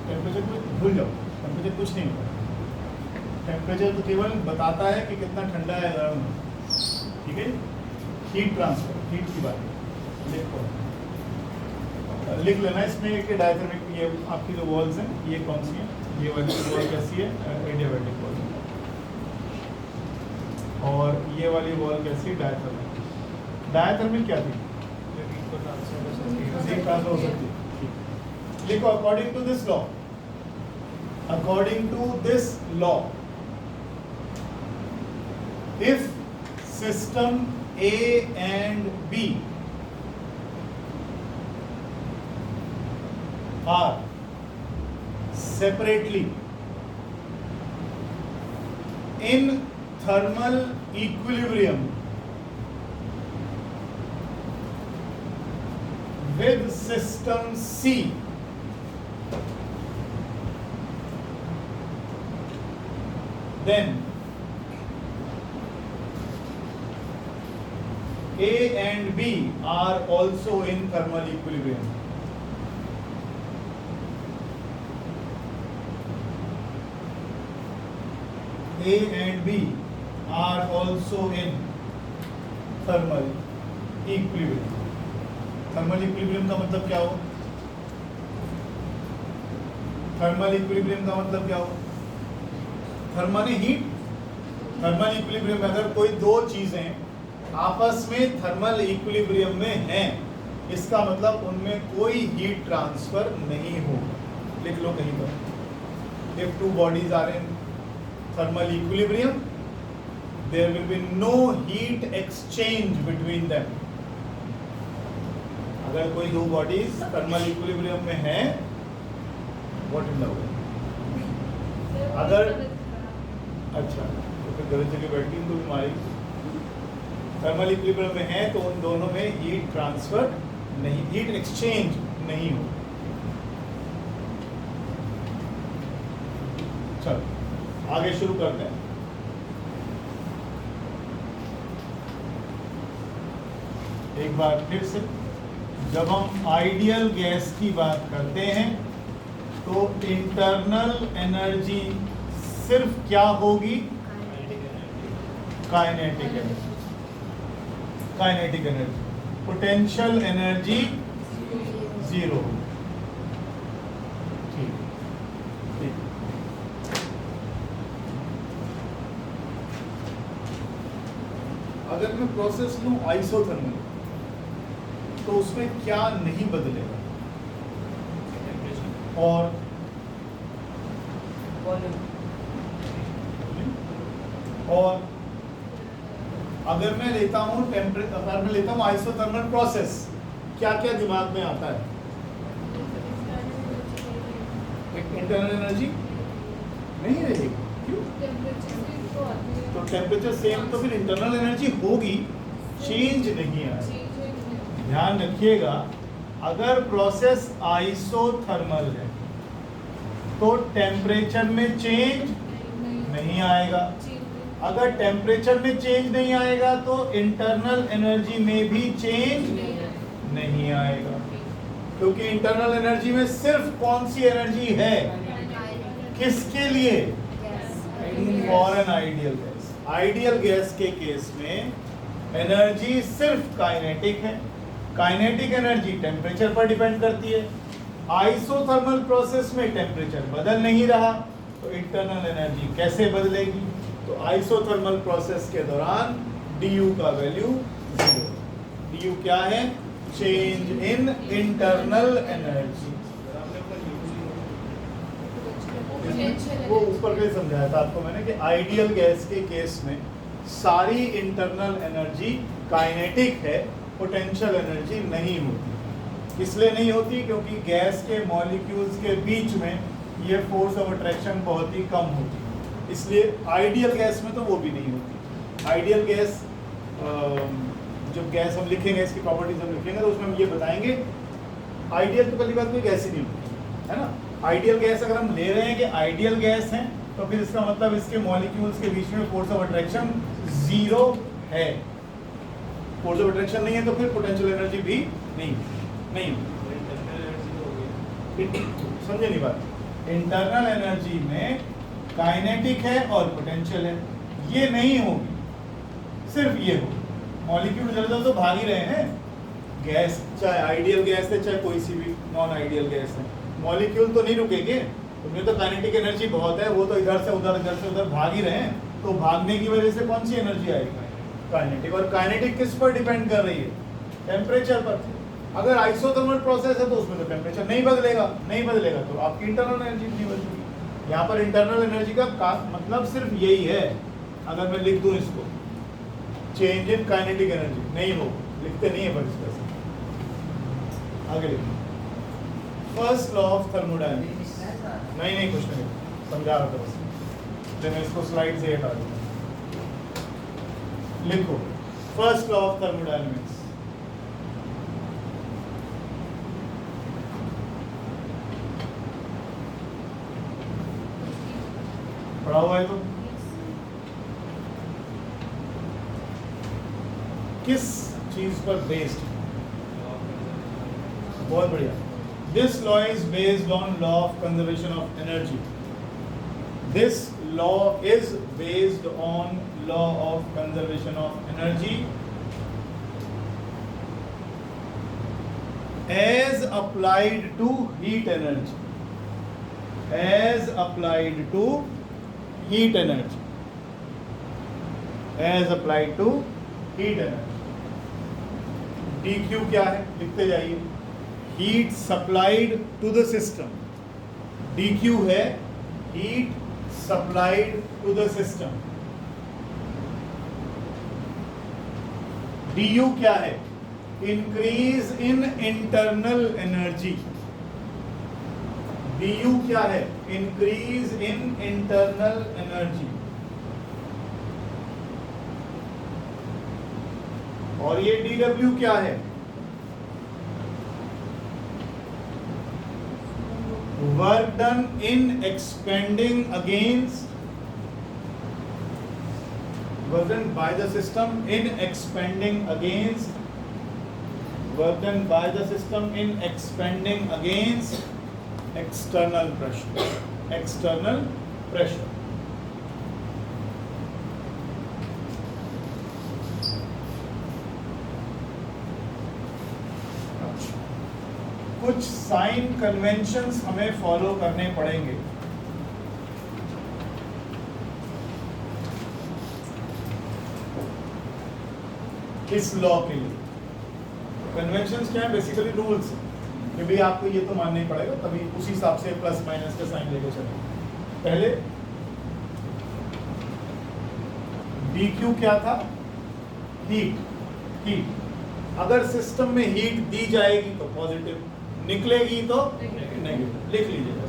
S1: टेम्परेचर को भूल जाओ, टेम्परेचर कुछ नहीं होता। टेम्परेचर तो केवल बताता है कि कितना ठंडा है गर्म है, ठीक है। हीट ट्रांसफर, हीट की बात लिखो, लिख लेना इसमें कि डायथर्मिक, ये आपकी जो वॉल्स हैं ये कौन सी है? ये वाली वॉल कैसी है? Adiabatic wall. और ये वाली वॉल कैसी? डायथर्मिक। डायथर्मिक क्या थी? हीट ट्रांसफर हो सकती है। देखो, according to this law, according to this law, if system A and B are separately in thermal equilibrium with system C, then A and B are also in thermal equilibrium. A and B are also in thermal equilibrium. Thermal equilibrium का मतलब क्या हो? Thermal equilibrium का मतलब क्या हो? Thermal heat. Thermal equilibrium में अगर कोई दो चीजें आपस में थर्मल इक्विलिब्रियम में हैं, इसका मतलब उनमें कोई हीट ट्रांसफर नहीं होगा। लिख लो कहीं पर, if two bodies are in thermal equilibrium there will be no heat exchange between them. अगर कोई दो बॉडीज थर्मल इक्विलिब्रियम में हैं, व्हाट इज द अगर अच्छा तो फिर गलत जगह बैठ गई तो बीमारी। थर्मल इक्विलिब्रियम में है तो उन दोनों में हीट ट्रांसफर नहीं, हीट एक्सचेंज नहीं हो। चलो आगे शुरू करते हैं। एक बार फिर से, जब हम आइडियल गैस की बात करते हैं तो इंटरनल एनर्जी सिर्फ क्या होगी? Kinetic energy. Kinetic energy, potential energy zero. ठीक ठीक। अगर मैं प्रोसेस लूं आइसोथर्मल, तो उसमें क्या नहीं बदलेगा? और अगर मैं लेता हूं अगर मैं लेता हूं आइसोथर्मल प्रोसेस, क्या क्या दिमाग में आता है? इंटरनल एनर्जी नहीं रहेगी। क्यों? तो टेम्परेचर सेम, तो फिर इंटरनल एनर्जी होगी, चेंज नहीं आएगा। ध्यान रखिएगा, अगर प्रोसेस आइसोथर्मल है तो टेम्परेचर में चेंज नहीं आएगा। अगर टेम्परेचर में चेंज नहीं आएगा तो इंटरनल एनर्जी में भी चेंज नहीं आएगा, क्योंकि इंटरनल एनर्जी में सिर्फ कौन सी एनर्जी है? किसके लिए? For an ideal gas. Ideal gas के केस में एनर्जी सिर्फ काइनेटिक है। काइनेटिक एनर्जी टेम्परेचर पर डिपेंड करती है। आइसोथर्मल प्रोसेस में टेम्परेचर बदल नहीं रहा, तो इंटरनल एनर्जी कैसे बदलेगी? तो आइसोथर्मल प्रोसेस के दौरान du का वैल्यू 0। du क्या है? Change in internal energy. वो ऊपर के समझाया था आपको मैंने कि आइडियल गैस के केस में सारी इंटरनल एनर्जी काइनेटिक है, पोटेंशियल एनर्जी नहीं होती। इसलिए नहीं होती क्योंकि गैस के मॉलिक्यूल्स के बीच में ये फोर्स ऑफ अट्रैक्शन बहुत ही कम होती है, इसलिए आइडियल गैस में तो वो भी नहीं होती। आइडियल गैस जब गैस हम लिखेंगे, इसकी प्रॉपर्टीज हम लिखेंगे तो उसमें हम ये बताएंगे, आइडियल तो पहली बात कोई गैस ही नहीं होती है ना। आइडियल गैस अगर हम ले रहे हैं कि आइडियल गैस है तो फिर इसका मतलब इसके मॉलिक्यूल्स के बीच में फोर्स ऑफ अट्रैक्शन जीरो है। फोर्स ऑफ अट्रैक्शन नहीं है तो फिर पोटेंशियल एनर्जी भी नहीं समझे नहीं बात। इंटरनल एनर्जी में काइनेटिक है और पोटेंशियल है, ये नहीं होगी, सिर्फ ये हो। मॉलिक्यूल जल्द तो भाग ही रहे हैं, गैस चाहे आइडियल गैस है चाहे कोई सी भी नॉन आइडियल गैस है, मॉलिक्यूल तो नहीं रुकेंगे, उनमें तो काइनेटिक एनर्जी बहुत है, वो तो इधर से उधर भाग ही रहे हैं, तो भागने की वजह से कौन सी एनर्जी आएगी, काइनेटिक। और काइनेटिक किस पर डिपेंड कर रही है, टेम्परेचर पर। अगर आइसोथर्मल प्रोसेस है तो उसमें तो टेम्परेचर नहीं बदलेगा तो आपकी इंटरनल एनर्जी नहीं बदलेगी। यहाँ पर इंटरनल एनर्जी का मतलब सिर्फ यही है। अगर मैं लिख दूं इसको चेंज इन काइनेटिक एनर्जी, नहीं हो लिखते नहीं है पर इसका आगे लिखिए फर्स्ट लॉ ऑफ थर्मोडायनेमिक्स। नहीं कुछ नहीं समझा रहा था बस, मैं इसको स्लाइड से हटा दूंगा। लिखो फर्स्ट लॉ ऑफ थर्मोडायनेमिक्स। पढ़ा हुआ है तो किस चीज पर बेस्ड? बहुत बढ़िया। This law is based on law of conservation of energy. This law is based on law of conservation of energy as applied to heat energy, as applied to heat energy, as applied to heat energy। dq क्या है लिखते जाइए, heat supplied to the system। dq है heat supplied to the system। du क्या है, increase in internal energy. du क्या है, increase in internal energy. और ये dw क्या है, work done in expanding against, work done by the system in expanding against, work done by the system in expanding against external pressure, external pressure। कुछ sign conventions हमें follow करने पड़ेंगे। इस law के लिए कन्वेंशंस क्या है, बेसिकली रूल्स कि भाई आपको ये तो मानना ही पड़ेगा, तभी उसी हिसाब से प्लस माइनस का साइन लेके चलेंगे। पहले dq क्या था, हीट। अगर सिस्टम में हीट दी जाएगी तो पॉजिटिव, निकलेगी तो नेगेटिव। लिख लीजिएगा,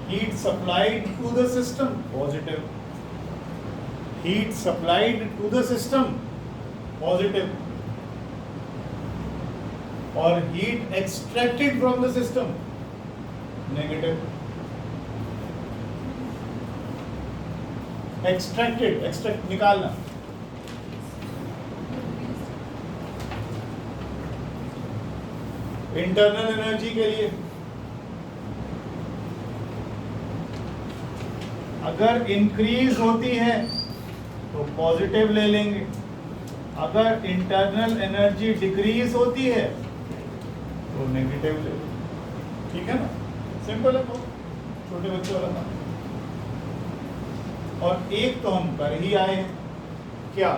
S1: heat supplied to the system positive, heat supplied to the system positive, और heat extracted from the system negative. Extract निकालना, इंटरनल एनर्जी के लिए अगर इंक्रीज होती है तो पॉजिटिव ले लेंगे, अगर इंटरनल एनर्जी डिक्रीज होती है तो नेगेटिव ले, ठीक है ना, सिंपल है, तो छोटे बच्चों वाला था। और एक तो हम कर ही आए हैं, क्या,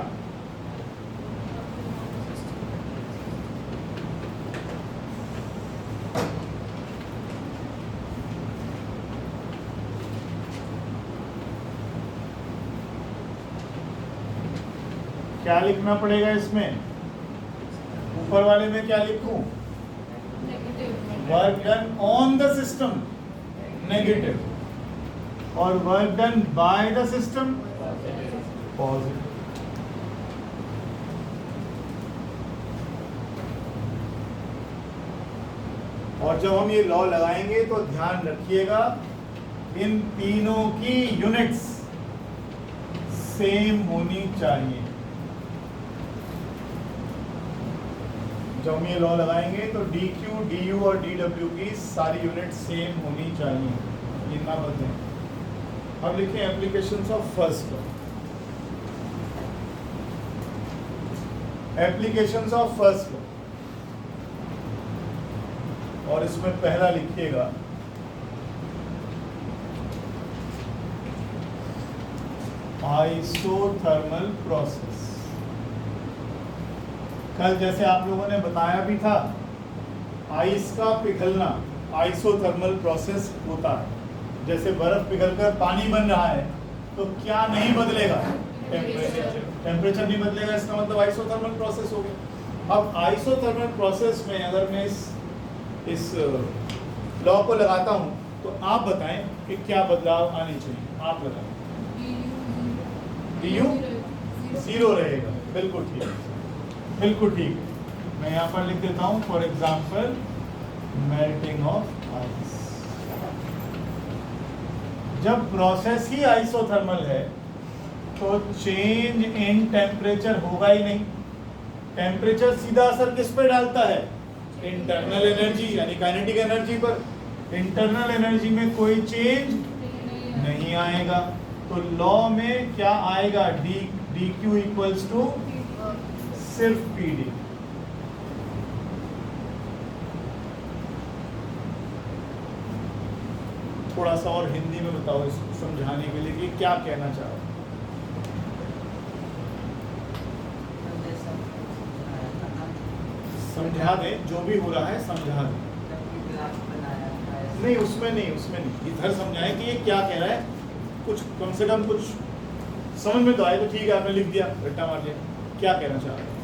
S1: क्या लिखना पड़ेगा इसमें, ऊपर वाले में क्या लिखूं, work done on the system negative, और work done by the system positive. और जब हम ये लॉ लगाएंगे तो ध्यान रखिएगा इन तीनों की यूनिट्स सेम होनी चाहिए। जब हम ये लॉ लगाएंगे तो dq, du और dw की सारी यूनिट सेम होनी चाहिए, ये ना बदलें। अब लिखें applications of first law. Applications of first law, और इसमें पहला लिखिएगा आइसोथर्मल प्रोसेस। कल जैसे आप लोगों ने बताया भी था, आइस का पिघलना आइसोथर्मल प्रोसेस होता है। जैसे बर्फ पिघलकर पानी बन रहा है तो क्या नहीं बदलेगा? टेम्परेचर। टेम्परेचर नहीं बदलेगा, इसका मतलब आइसोथर्मल प्रोसेस हो गया। अब आइसोथर्मल प्रोसेस में अगर मैं इस लॉ को लगाता हूं तो आप बताएं कि क्या बदलाव आने चाहिए। आप बताएं। du 0 रहेगा, बिल्कुल ठीक, बिल्कुल ठीक। मैं यहाँ पर लिख देता हूँ for example melting of ice. जब प्रोसेस ही आइसोथर्मल है तो चेंज इन टेम्परेचर होगा ही नहीं। टेम्परेचर सीधा असर किस पे डालता है? इंटरनल एनर्जी यानी काइनेटिक एनर्जी पर। इंटरनल एनर्जी में कोई चेंज नहीं आएगा, तो लॉ में क्या आएगा? डी क्यू इक्वल्स टू सिर्फ पी डी। थोड़ा सा और हिंदी में बताओ इसको समझाने के लिए कि क्या कहना चाह रहे हो। समझा दें, जो भी हो रहा है समझा दें। नहीं उसमें नहीं, उसमें नहीं, इधर समझाएं कि ये क्या कह रहा है। कुछ कम से कम कुछ समझ में तो आए तो ठीक है, आपने लिख दिया, रट्टा मार दिया। क्या कहना चाह रहे हैं?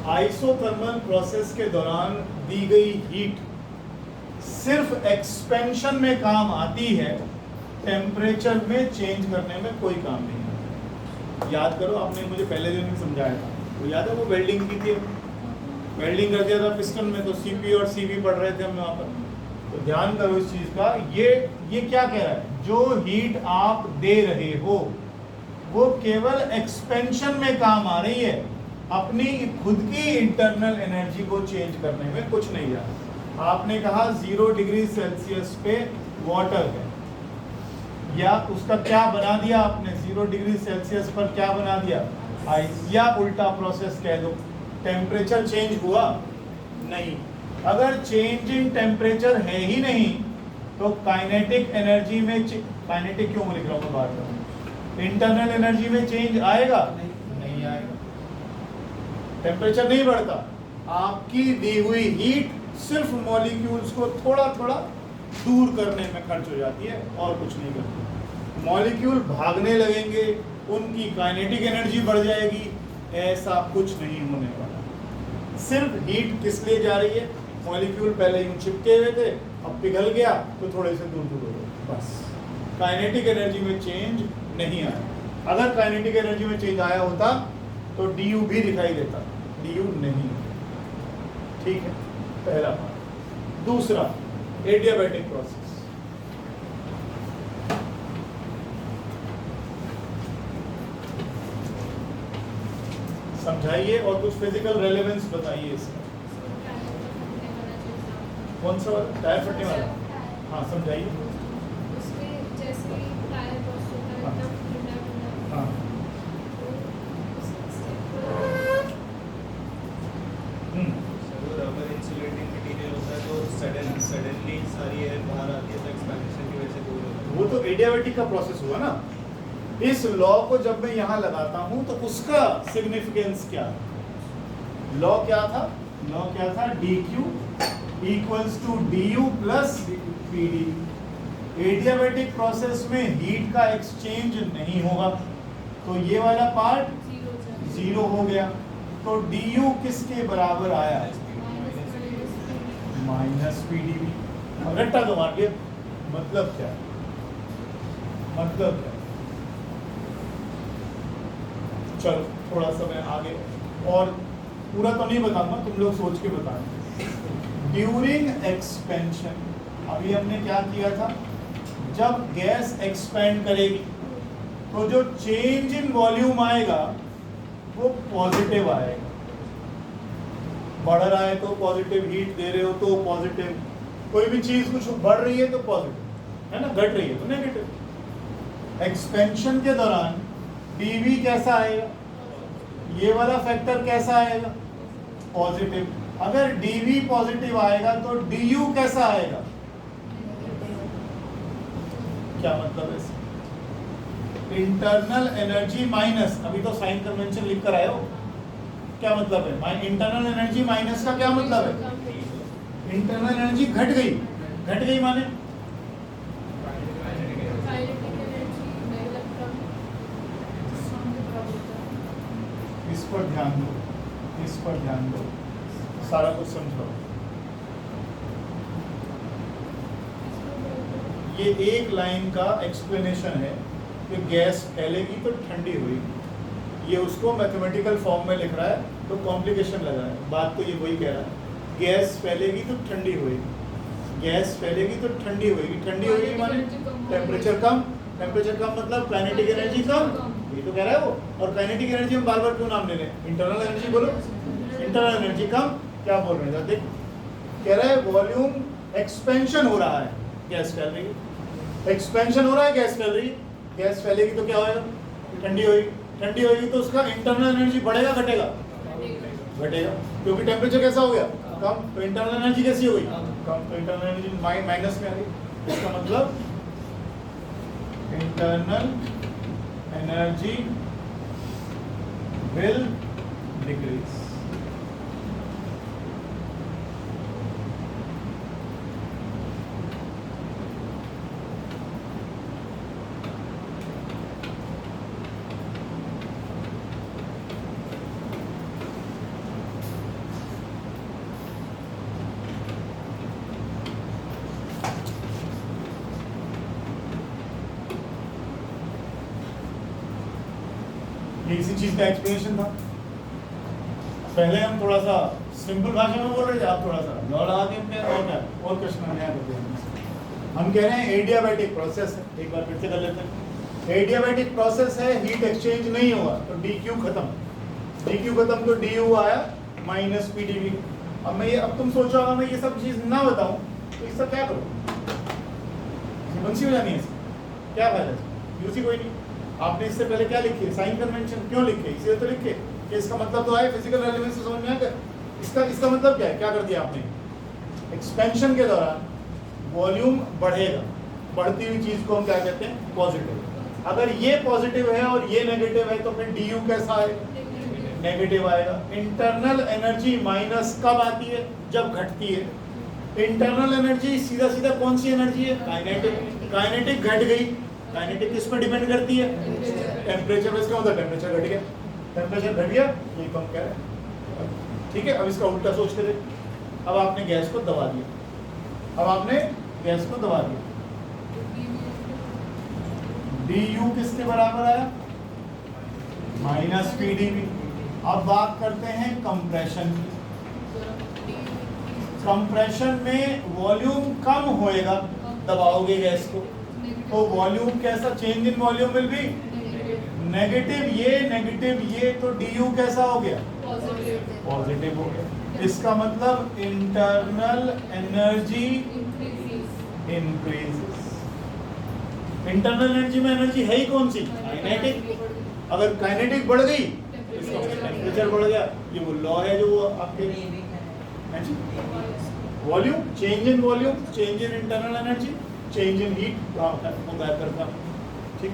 S1: आइसोथर्मल प्रोसेस के दौरान दी गई हीट सिर्फ एक्सपेंशन में काम आती है, टेम्परेचर में चेंज करने में कोई काम नहीं है। याद करो, आपने मुझे पहले दिन में समझाया था, वो याद है? वो वेल्डिंग की थी, वेल्डिंग कर दिया था पिस्टन में, तो सीपी और सीवी पढ़ रहे थे हम वहाँ पर। तो ध्यान करो इस चीज का। ये क्या कह रहा है? जो हीट आप दे रहे हो वो केवल एक्सपेंशन में काम आ रही है, अपनी खुद की इंटरनल एनर्जी को चेंज करने में कुछ नहीं जा रहा। आपने कहा 0 डिग्री सेल्सियस पे वाटर है, या उसका क्या बना दिया आपने? 0 डिग्री सेल्सियस पर क्या बना दिया? आइस। या उल्टा प्रोसेस कह दो, टेम्परेचर चेंज हुआ नहीं। अगर चेंज इन टेम्परेचर है ही नहीं तो काइनेटिक एनर्जी में, काइनेटिक क्यों लिख रहा हूँ मैं बात कर रहा हूँ, इंटरनल एनर्जी में चेंज आएगा? नहीं आएगा। टेम्परेचर नहीं बढ़ता, आपकी दी हुई हीट सिर्फ मॉलिक्यूल्स को थोड़ा थोड़ा दूर करने में खर्च हो जाती है और कुछ नहीं करती। मॉलिक्यूल भागने लगेंगे, उनकी काइनेटिक एनर्जी बढ़ जाएगी, ऐसा कुछ नहीं होने वाला। सिर्फ हीट किस लिए जा रही है? मॉलिक्यूल पहले यूं चिपके हुए थे, अब पिघल गया तो थोड़े से दूर दूर हो गए, बस। काइनेटिक एनर्जी में चेंज नहीं आया। अगर काइनेटिक एनर्जी में चेंज आया होता तो डी भी दिखाई देता, डी नहीं। ठीक है, पहला पार्ट। दूसरा, एडियाबैटिक प्रोसेस। समझाइए और कुछ फिजिकल रेलेवेंस बताइए इसका। कौन सा वाला? टायर फटने वाला? हाँ समझाइए।
S2: उसमें जैसे टायर बस्ट होता है तब ठंडा
S1: हाँ।
S3: रबर इंसुलेटिंग मटेरियल होता है तो सडनली सारी एयर बाहर आती है तो एक्सपेंशन की वजह से दूर होता है।
S1: वो तो एडियाबैटिक का प्रोसेस हुआ ना। इस लॉ को जब मैं यहाँ लगाता हूँ तो उसका सिग्निफिकेंस क्या है? लॉ क्या था? लॉ क्या था? D Q equals to D U plus P D. Adiabatic process में हीट का एक्सचेंज नहीं होगा, तो ये वाला पार्ट
S2: 0
S1: जीरो हो गया। तो डी यू किसके बराबर आया? Minus P D V. रट्टा तो मार लिया। मतलब क्या? मतलब क्या? चलो थोड़ा सा मैं आगे, और पूरा तो नहीं बताऊंगा, तुम लोग सोच के बताना। ड्यूरिंग एक्सपेंशन, अभी हमने क्या किया था, जब गैस एक्सपेंड करेगी तो जो चेंज इन वॉल्यूम आएगा वो पॉजिटिव आएगा। बढ़ रहा है तो पॉजिटिव, हीट दे रहे हो तो पॉजिटिव, कोई भी चीज कुछ बढ़ रही है तो पॉजिटिव है ना, घट रही है तो नेगेटिव। एक्सपेंशन के दौरान डीवी कैसा आएगा? ये वाला फैक्टर कैसा आएगा? पॉजिटिव। अगर डीवी पॉजिटिव आएगा तो डीयू कैसा आएगा? क्या मतलब है? इंटरनल एनर्जी माइनस, अभी तो साइन कन्वेंशन लिख कर आए हो, क्या मतलब है? इंटरनल एनर्जी माइनस का क्या मतलब है? इंटरनल एनर्जी घट गई। घट गई माने इस पर ध्यान दो, इस पर ध्यान दो, सारा कुछ समझो। ये एक लाइन का एक्सप्लेनेशन है कि गैस फैलेगी तो ठंडी होगी। ये उसको मैथमेटिकल फॉर्म में लिख रहा है तो कॉम्प्लिकेशन लगा है। बात तो ये वही कह रहा है, गैस फैलेगी तो ठंडी होगी। गैस फैलेगी तो ठंडी होगी। ठंडी होगी माने टेम्परेचर कम। टेम्परेचर कम मतलब काइनेटिक एनर्जी कम। ये तो कह रहा है वो। और काइनेटिक एनर्जी हम बार बार क्यों नाम ले रहे हैं? इंटरनल एनर्जी बोलो। इंटरनल एनर्जी कम। क्या बोल रहे हैं? देख, कह रहा है वॉल्यूम एक्सपेंशन हो रहा है, गैस फैल रही है। एक्सपेंशन हो रहा है, गैस फैल रही है। गैस फैलेगी तो क्या होगा? ठंडी होगी। ठंडी होगी तो उसका इंटरनल एनर्जी बढ़ेगा घटेगा? घटेगा, क्योंकि टेम्परेचर कैसा हो गया? कम। तो इंटरनल एनर्जी कैसी हो गई? कम। तो इंटरनल एनर्जी माइनस में आ गई। इसका मतलब इंटरनल एनर्जी विल डिक्रीज। ये इसी चीज का एक्सप्लेनेशन था। पहले हम थोड़ा सा सिंपल भाषा में बोल रहे थे, आप थोड़ा सा लॉ लगा के और क्या और क्वेश्चन नया करते हैं। हम कह रहे हैं एडियाबैटिक प्रोसेस है। एक बार फिर से कर लेते हैं। एडियाबैटिक प्रोसेस है, हीट एक्सचेंज नहीं हुआ तो डी क्यू खत्म। डी क्यू खत्म तो डी यू आया माइनस पी डी वी। अब तुम सोचो अगर मैं ये सब चीज ना बताऊं तो इसका क्या करूं? बंसी हो जानी है इसकी, क्या फायदा है? यूसी कोई नहीं। आपने इससे पहले क्या लिखे? साइन कन्वेंशन क्यों लिखे? इसलिए तो लिखे कि इसका मतलब तो है फिजिकल रेलेवेंस से समझ में आया। इसका मतलब क्या है? क्या कर दिया आपने? एक्सपेंशन के दौरान वॉल्यूम बढ़ेगा। बढ़ती हुई चीज को हम क्या कहते हैं? पॉजिटिव। अगर ये पॉजिटिव है और ये नेगेटिव है तो फिर डी यू कैसा है? नेगेटिव आएगा। इंटरनल एनर्जी माइनस कब आती है? जब घटती है। इंटरनल एनर्जी सीधा सीधा कौन सी एनर्जी है? काइनेटिक। काइनेटिक घट गई। काइनेटिक किस पर डिपेंड करती है? टेम्परेचर में। इसका मतलब टेम्परेचर घट गया। टेम्परेचर घट गया, ये कम कह रहे हैं। ठीक है, अब इसका उल्टा सोच के देख। अब आपने गैस को दबा दिया। अब आपने गैस को दबा दिया। डी यू किसके बराबर आया? Minus P D V. अब बात करते हैं कंप्रेशन की। कंप्रेशन में वॉल्यूम कम होएगा, दबाओगे गैस को तो वॉल्यूम कैसा? Change in volume will be negative ये तो डी यू कैसा हो गया? पॉजिटिव हो गया। इसका मतलब internal energy increases. Internal energy में एनर्जी है ही कौन सी? काइनेटिक। अगर काइनेटिक बढ़ गई तो इसका टेम्परेचर बढ़ गया। ये वो लॉ है जो वो आपके volume, change in volume, change in internal energy, change in heat वो गायब करता। ठीक,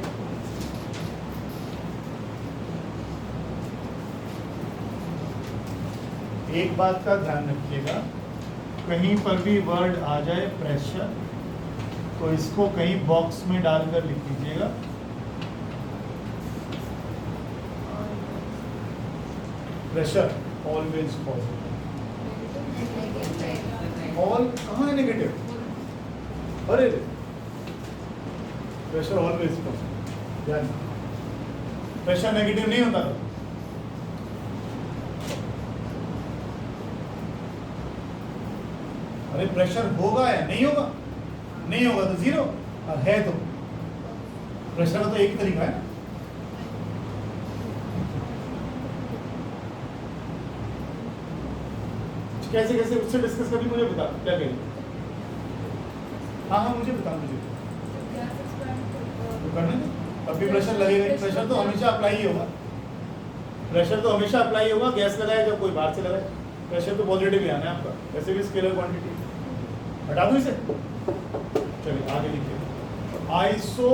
S1: एक बात का ध्यान रखिएगा, कहीं पर भी वर्ड आ जाए प्रेशर तो इसको कहीं बॉक्स में डालकर लिख लीजिएगा। प्रेशर ऑलवेज पॉजिटिव, ऑल कहाँ है नेगेटिव? अरे pressure always positive, pressure negative नहीं होता था। अरे प्रेशर होगा या नहीं होगा? नहीं होगा तो जीरो, और है तो प्रेशर का तो एक तरीका है। कैसे कैसे उससे डिस्कस करनी, मुझे बता क्या कहेंगे? हाँ मुझे बता, मुझे तो करने दो, तब भी प्रेशर लगेगा। प्रेशर तो हमेशा अप्लाई ही होगा, प्रेशर तो हमेशा अप्लाई होगा। गैस लगाए जब कोई बाहर से लगाए, प्रेशर तो पॉजिटिव ही आना है आपका, वैसे भी स्केलर क्वांटिटी। हटा दूं इसे, चलिए आगे लिखिए। आइसो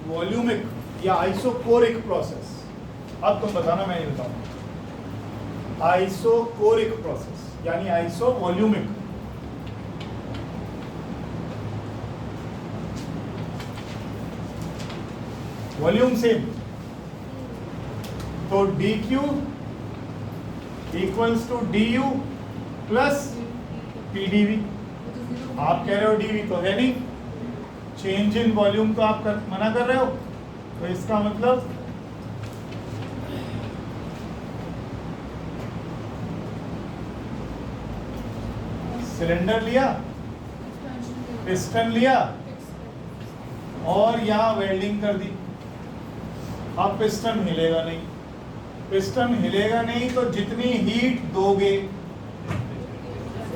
S1: वॉल्यूमिक या आइसोकोरिक प्रोसेस, अब तुम बताना, मैं नहीं बताऊंगा। आइसोकोरिक प्रोसेस यानी आइसो वॉल्यूमिक। वॉल्यूम सेम, तो dq equals to du plus pdv। आप कह रहे हो dv तो है नहीं, चेंज इन वॉल्यूम तो आप मना कर रहे हो, तो इसका मतलब सिलेंडर लिया, पिस्टन लिया और यहां वेल्डिंग कर दी। अब पिस्टन हिलेगा नहीं, पिस्टन हिलेगा नहीं तो जितनी हीट दोगे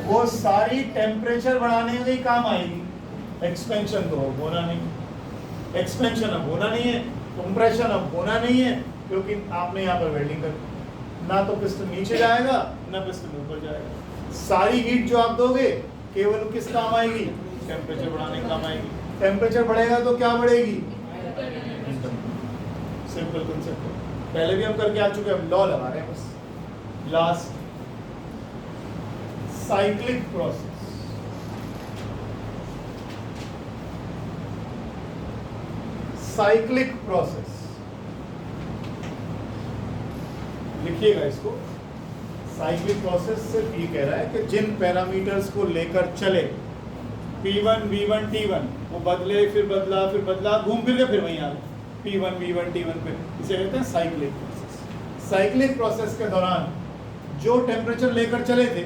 S1: वो सारी टेम्परेचर बढ़ाने में ही काम आएगी। एक्सपेंशन तो अब होना नहीं, एक्सपेंशन अब होना नहीं है, कंप्रेशन अब होना नहीं है, क्योंकि आपने यहाँ पर वेल्डिंग कर, ना तो पिस्टन नीचे जाएगा ना पिस्टन ऊपर जाएगा। सारी हीट जो आप दोगे केवल किस काम आएगी? टेम्परेचर बढ़ाने का काम आएगी। टेम्परेचर बढ़ेगा तो क्या बढ़ेगी? सिंपल कंसेप्ट, पहले भी हम करके आ चुके हैं, हम लॉ लगा रहे हैं बस। Last, cyclic process. Cyclic process लिखिएगा इसको। साइक्लिक प्रोसेस सिर्फ ये कह रहा है कि जिन पैरामीटर्स को लेकर चले, P1, V1, T1, वो बदले, फिर बदला, घूम फिर के फिर वहीं आ गए P1, V1, T1 पे, इसे कहते हैं साइक्लिक प्रोसेस। साइक्लिक प्रोसेस के दौरान जो टेम्परेचर लेकर चले थे,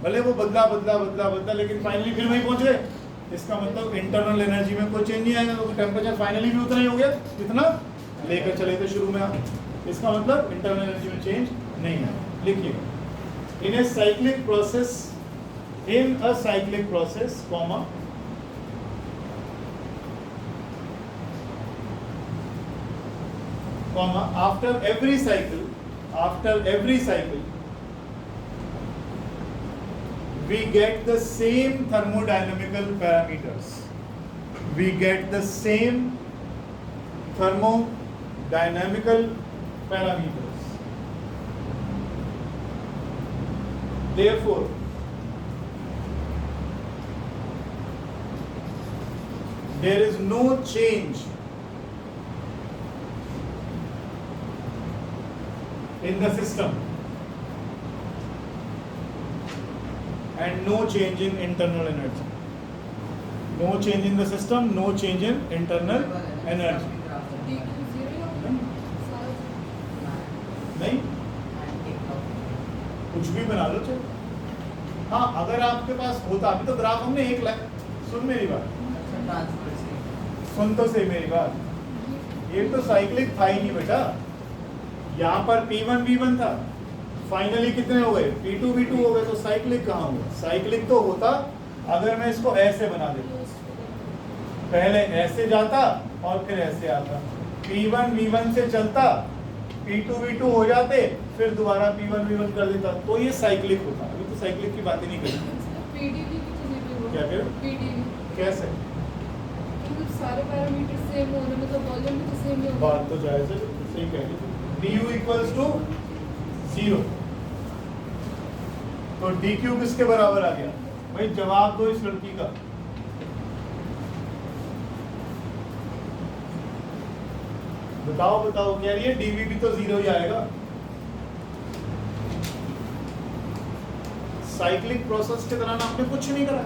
S1: भले वो बदला, लेकिन फाइनली फिर वहीं पहुंच गए। इसका मतलब इंटरनल एनर्जी में कोई चेंज नहीं आएगा, क्योंकि टेम्परेचर फाइनली भी उतना ही हो गया जितना लेकर चले थे शुरू में आप। इसका मतलब इंटरनल एनर्जी में चेंज नहीं है। लिखिएगा, in a cyclic process, in a cyclic process, comma, after every cycle, we get the same thermodynamical parameters. Therefore, there is no change in the system and no change in internal energy. No change in the system, no change in internal energy. नहीं, कुछ भी बना लो चाहे। हाँ, अगर आपके पास होता, अभी तो ग्राफ हमने एक लाइन, सुन मेरी बात, सुन तो सही मेरी बात, ये तो साइक्लिक था ही नहीं बेटा। यहाँ पर P1 V1 था, फाइनली कितने हो गए? P2 V2 हो गए, तो साइक्लिक कहाँ हुआ? साइक्लिक तो होता अगर मैं इसको ऐसे बना देता, पहले ऐसे जाता और फिर ऐसे आता, P1 V1 से चलता, P2 V2 हो जाते, फिर दोबारा P1 V1 कर देता, तो ये साइक्लिक होता। अभी तो साइक्लिक की बात ही नहीं करी। क्या कह रहे हो? कैसे?
S2: सारे पैरामीटर सेम होने, मतलब वॉल्यूम भी तो सेम ही होगा।
S1: बात तो जायज़ है, सही कह रही है। du इक्वल्स टू 0, तो dq किसके बराबर आ गया? भाई जवाब दो इस लड़की का। बताओ, कह रही है dv भी तो 0 ही आएगा। साइक्लिक प्रोसेस के दौरान आपने कुछ नहीं करा,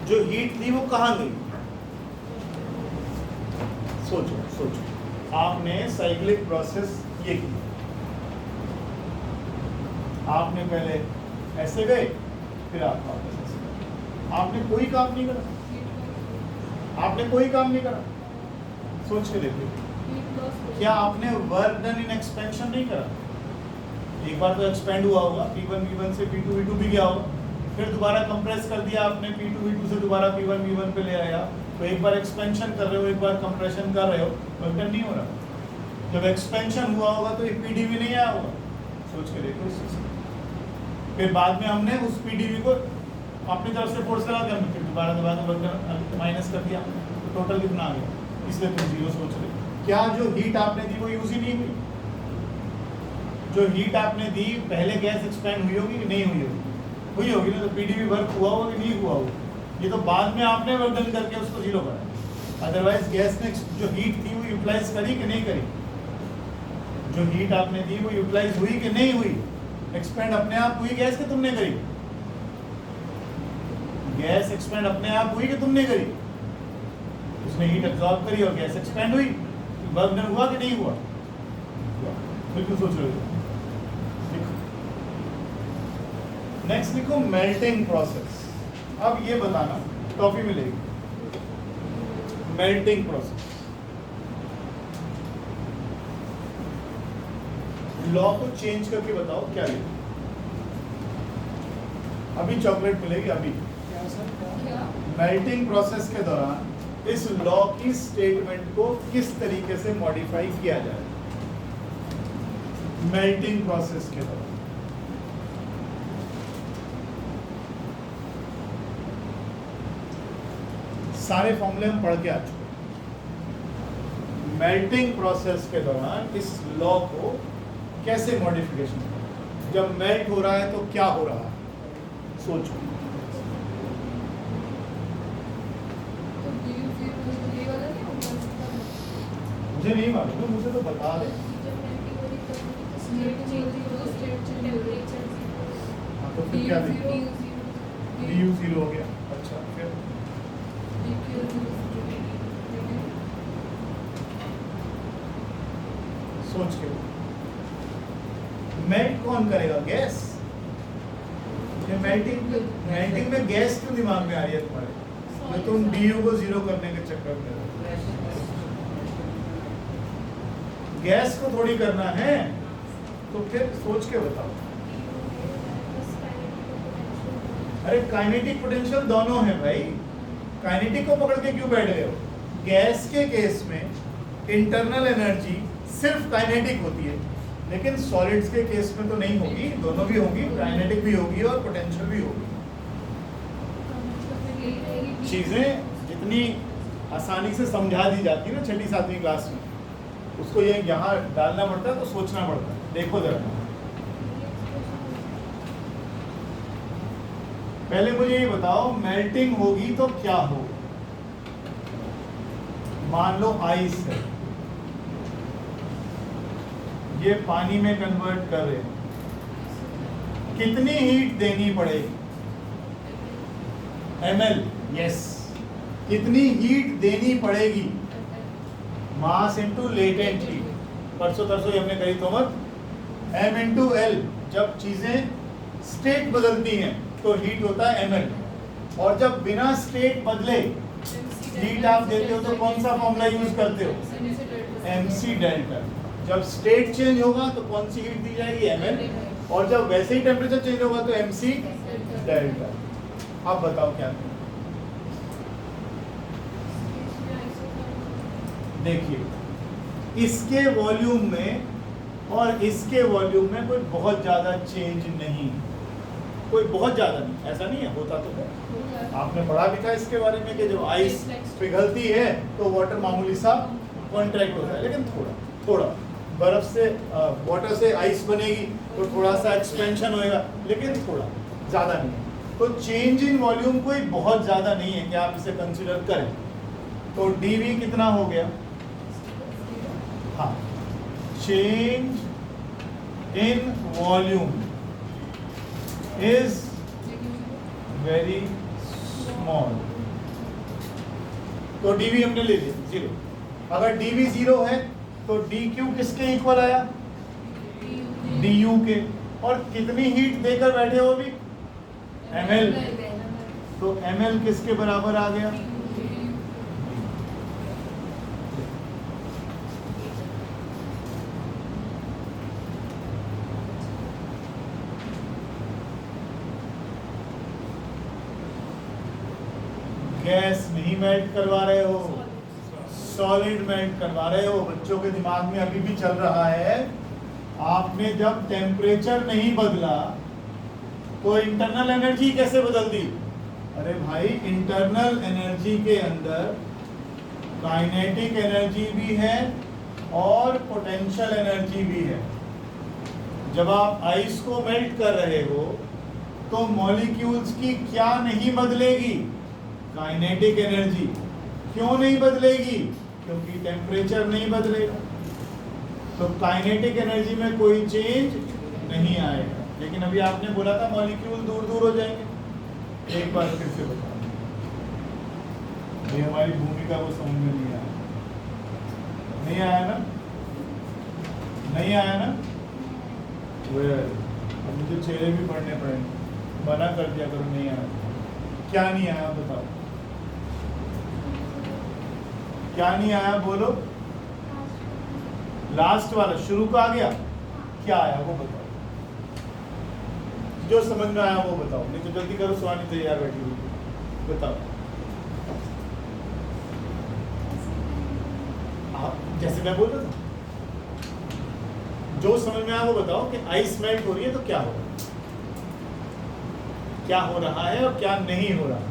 S1: जो हीट थी वो कहां गई? सोचो सोचो, आपने साइक्लिक प्रोसेस ये की, आपने पहले ऐसे गए, फिर आप वापस ऐसे गए, आपने कोई काम नहीं करा, आपने कोई काम नहीं करा। सोच के देखिए, क्या आपने वर्क डन इन एक्सपेंशन नहीं करा? एक बार तो एक्सपेंड हुआ होगा, P1 V1 से P2 V2 भी गया होगा, फिर दोबारा कंप्रेस कर दिया आपने, P2 V2 से दोबारा P1 V1 पे ले आया, तो एक बार एक्सपेंशन कर रहे हो, एक बार कंप्रेशन कर रहे हो, वर्क डन नहीं हो रहा। जब एक्सपेंशन हुआ होगा तो एक PdV नहीं आया होगा। सोच के देखो इस चीज को। फिर बाद में हमने उस PdV को अपनी तरफ से फोर्स लगा दिया, फिर दोबारा वर्क डन माइनस कर दिया, तो टोटल कितना आ गया? इसलिए तुम जीरो सोच रहे। क्या जो हीट आपने दी वो यूज ही नहीं हुई? जो हीट आपने दी, पहले गैस एक्सपेंड हुई होगी कि नहीं हुई होगी? हुई होगी ना, तो PdV वर्क हुआ होगा कि नहीं हुआ होगा? ये तो बाद में आपने वर्क डन करके उसको जीरो करा। अदरवाइज गैस ने जो हीट थी वो यूटिलाइज करी कि नहीं करी? जो हीट आपने दी वो यूटिलाइज हुई कि नहीं हुई? एक्सपेंड अपने आप हुई गैस कि तुमने करी? गैस एक्सपेंड अपने आप हुई कि तुमने करी? उसने हीट एब्जॉर्ब करी और गैस एक्सपेंड हुई, वर्क डन हुआ कि नहीं हुआ? बिल्कुल सोच रहे हो। नेक्स्ट लिखो मेल्टिंग प्रोसेस। अब ये बताना, टॉफी मिलेगी। मेल्टिंग प्रोसेस, लॉ को चेंज करके बताओ क्या लिखो। अभी चॉकलेट मिलेगी अभी। मेल्टिंग प्रोसेस के दौरान इस लॉ की स्टेटमेंट को किस तरीके से मॉडिफाई किया जाए? मेल्टिंग प्रोसेस के दौरान सारे फॉर्मूले हम पढ़ के आ चुके। मेल्टिंग प्रोसेस के दौरान इस लॉ को कैसे मॉडिफिकेशन करें? जब मेल्ट हो रहा है तो क्या हो रहा है? सोचो। मुझे नहीं मालूम, मुझे तो बता दे। तो फिर क्या du 0 हो गया। अच्छा, फिर सोच के मेल्ट कौन करेगा? गैस। मेल्टिंग में गैस क्यों दिमाग में आ रही है तुम्हारे? तो तुम du को 0 करने के चक्कर में गैस को थोड़ी करना है, तो फिर सोच के बताओ। अरे काइनेटिक पोटेंशियल दोनों है भाई, काइनेटिक को पकड़ के क्यों बैठ गए हो? गैस के केस में इंटरनल एनर्जी सिर्फ काइनेटिक होती है, लेकिन सॉलिड्स के केस में तो नहीं होगी, दोनों भी होगी, काइनेटिक भी होगी और पोटेंशियल भी होगी। चीजें जितनी आसानी से समझा दी जाती है ना 6ठी 7वीं क्लास में, उसको ये यहाँ डालना पड़ता है, तो सोचना पड़ता है। देखो जरा, पहले मुझे ये बताओ, मेल्टिंग होगी तो क्या होगा? मान लो आइस है, ये पानी में कन्वर्ट कर रहे हैं, कितनी हीट देनी पड़ेगी? ml, yes. कितनी हीट देनी पड़ेगी? Mass into latent heat. परसों तरसों हमने कही तो मत, m इंटू एल। जब चीजें स्टेट बदलती हैं तो हीट होता है ml, और जब बिना स्टेट बदले हीट आप देते हो तो कौन सा फॉर्मूला यूज करते हो? mc delta. जब स्टेट चेंज होगा तो कौन सी हीट दी जाएगी? ml, और जब वैसे ही टेम्परेचर चेंज होगा तो mc डेल्टा। अब बताओ क्या करें? देखिए, इसके वॉल्यूम में और इसके वॉल्यूम में कोई बहुत ज्यादा चेंज नहीं, कोई बहुत ज्यादा नहीं, ऐसा नहीं है, होता तो है। आपने पढ़ा भी था इसके बारे में कि जब आइस पिघलती है तो वाटर मामूली सा कॉन्ट्रैक्ट होता है, लेकिन थोड़ा बर्फ से वाटर से आइस बनेगी तो थोड़ा सा एक्सपेंशन होएगा, लेकिन थोड़ा, ज्यादा नहीं है। तो चेंज इन वॉल्यूम कोई बहुत ज्यादा नहीं है कि आप इसे कंसिडर करें। तो dV कितना हो गया? हाँ, change in volume is very small. तो dv हमने ले लिया 0। अगर dv 0 है तो dq किसके इक्वल आया? du के। और कितनी हीट देकर बैठे हो अभी? ml। तो ml किसके बराबर आ गया? गैस नहीं मेल्ट करवा रहे हो, सॉलिड मेल्ट करवा रहे हो। बच्चों के दिमाग में अभी भी चल रहा है, आपने जब टेम्परेचर नहीं बदला तो इंटरनल एनर्जी कैसे बदल दी? अरे भाई, इंटरनल एनर्जी के अंदर काइनेटिक एनर्जी भी है और पोटेंशियल एनर्जी भी है। जब आप आइस को मेल्ट कर रहे हो तो मॉलिक्यूल्स की क्या नहीं बदलेगी? Kinetic energy. क्यों नहीं बदलेगी? क्योंकि टेम्परेचर नहीं बदलेगा। तो काइनेटिक एनर्जी में कोई चेंज नहीं आएगा। लेकिन अभी आपने बोला था मॉलिक्यूल दूर दूर हो जाएंगे। एक बार फिर से बताओ, ये हमारी भूमिका को समझ में नहीं आया? नहीं आया ना? नहीं आया ना? अब मुझे चेहरे भी पढ़ने पड़ेंगे। मना कर दिया करो नहीं आया। क्या नहीं आया बताओ? क्या नहीं आया बोलो? लास्ट वाला शुरू का आ गया। क्या आया वो बताओ? जो समझ में आया वो बताओ, नहीं तो जल्दी करो, सुहानी तैयार बैठी हुई। बताओ। जैसे मैं बोल रहा था, जो समझ में आया वो बताओ कि आइस मेल्ट हो रही है तो क्या हो रहा है, क्या हो रहा है और क्या नहीं हो रहा है।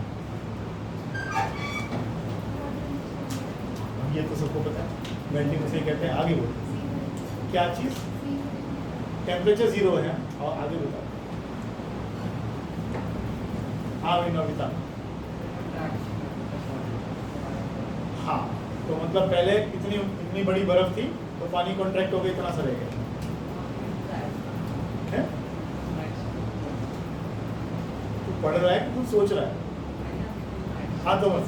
S1: ये तो सबको पता है, मेल्टिंग उसे कहते हैं। आगे बोलो, क्या चीज? टेम्परेचर 0 है। और आगे बताओ। हाँ नविता, हाँ तो मतलब पहले इतनी बड़ी बर्फ थी तो पानी कॉन्ट्रैक्ट हो गया, इतना सा रह गया है? तू पढ़ रहा है कि तू सोच रहा है? हाँ तो बस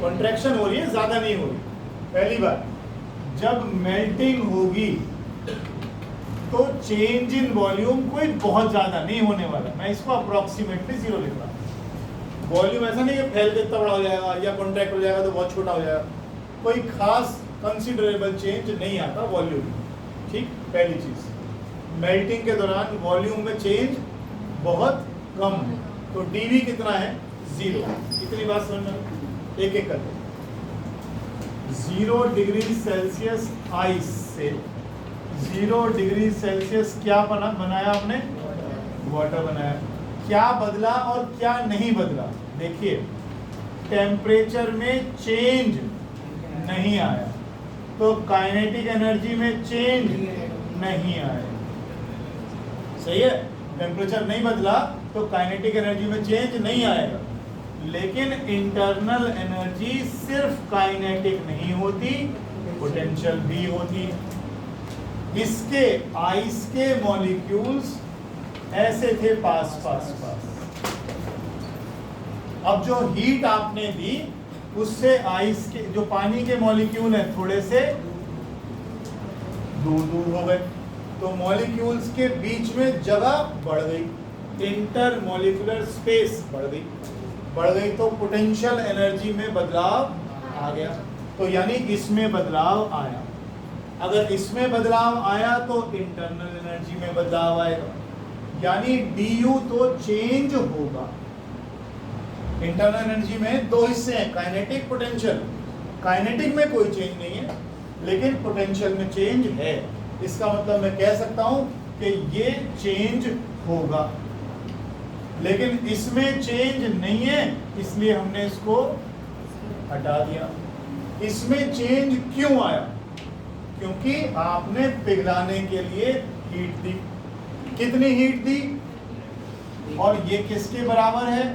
S1: कॉन्ट्रैक्शन हो रही है, ज्यादा नहीं हो रही। पहली बार जब मेल्टिंग होगी तो चेंज इन वॉल्यूम कोई बहुत ज्यादा नहीं होने वाला। मैं इसको अप्रोक्सीमेटली 0 लिख रहा हूँ। वॉल्यूम ऐसा नहीं कि फैल के इतना बड़ा हो जाएगा या कॉन्ट्रैक्ट हो जाएगा तो बहुत छोटा हो जाएगा। कोई खास कंसिडरेबल चेंज नहीं आता वॉल्यूम। ठीक, पहली चीज। मेल्टिंग के दौरान वॉल्यूम में चेंज बहुत कम है। तो dV कितना है? 0। इतनी बात समझ में? एक एक करके। 0 डिग्री सेल्सियस आइस से 0 डिग्री सेल्सियस क्या बनाया आपने? वाटर बनाया। क्या बदला और क्या नहीं बदला? देखिए, टेम्परेचर में चेंज नहीं आया तो काइनेटिक एनर्जी में चेंज नहीं आया। सही है? टेम्परेचर नहीं बदला तो काइनेटिक एनर्जी में चेंज नहीं आएगा। लेकिन इंटरनल एनर्जी सिर्फ काइनेटिक नहीं होती, पोटेंशियल भी होती। इसके आइस के मॉलिक्यूल्स ऐसे थे पास पास पास। अब जो हीट आपने दी उससे आइस के जो पानी के मॉलिक्यूल हैं थोड़े से दूर दूर हो गए, तो मॉलिक्यूल्स के बीच में जगह बढ़ गई, इंटर मॉलिक्यूलर स्पेस बढ़ गई तो पोटेंशियल एनर्जी में बदलाव आ गया। तो यानी इसमें बदलाव आया। अगर इसमें बदलाव आया तो इंटरनल एनर्जी में बदलाव आएगा, यानी du तो चेंज होगा। इंटरनल एनर्जी में दो हिस्से हैं, काइनेटिक, पोटेंशियल। काइनेटिक में कोई चेंज नहीं है लेकिन पोटेंशियल में चेंज है। इसका मतलब मैं कह सकता हूं कि ये चेंज होगा, लेकिन इसमें चेंज नहीं है इसलिए हमने इसको हटा दिया। इसमें चेंज क्यों आया? क्योंकि आपने पिघलाने के लिए हीट दी। कितनी हीट दी? और ये किसके बराबर है?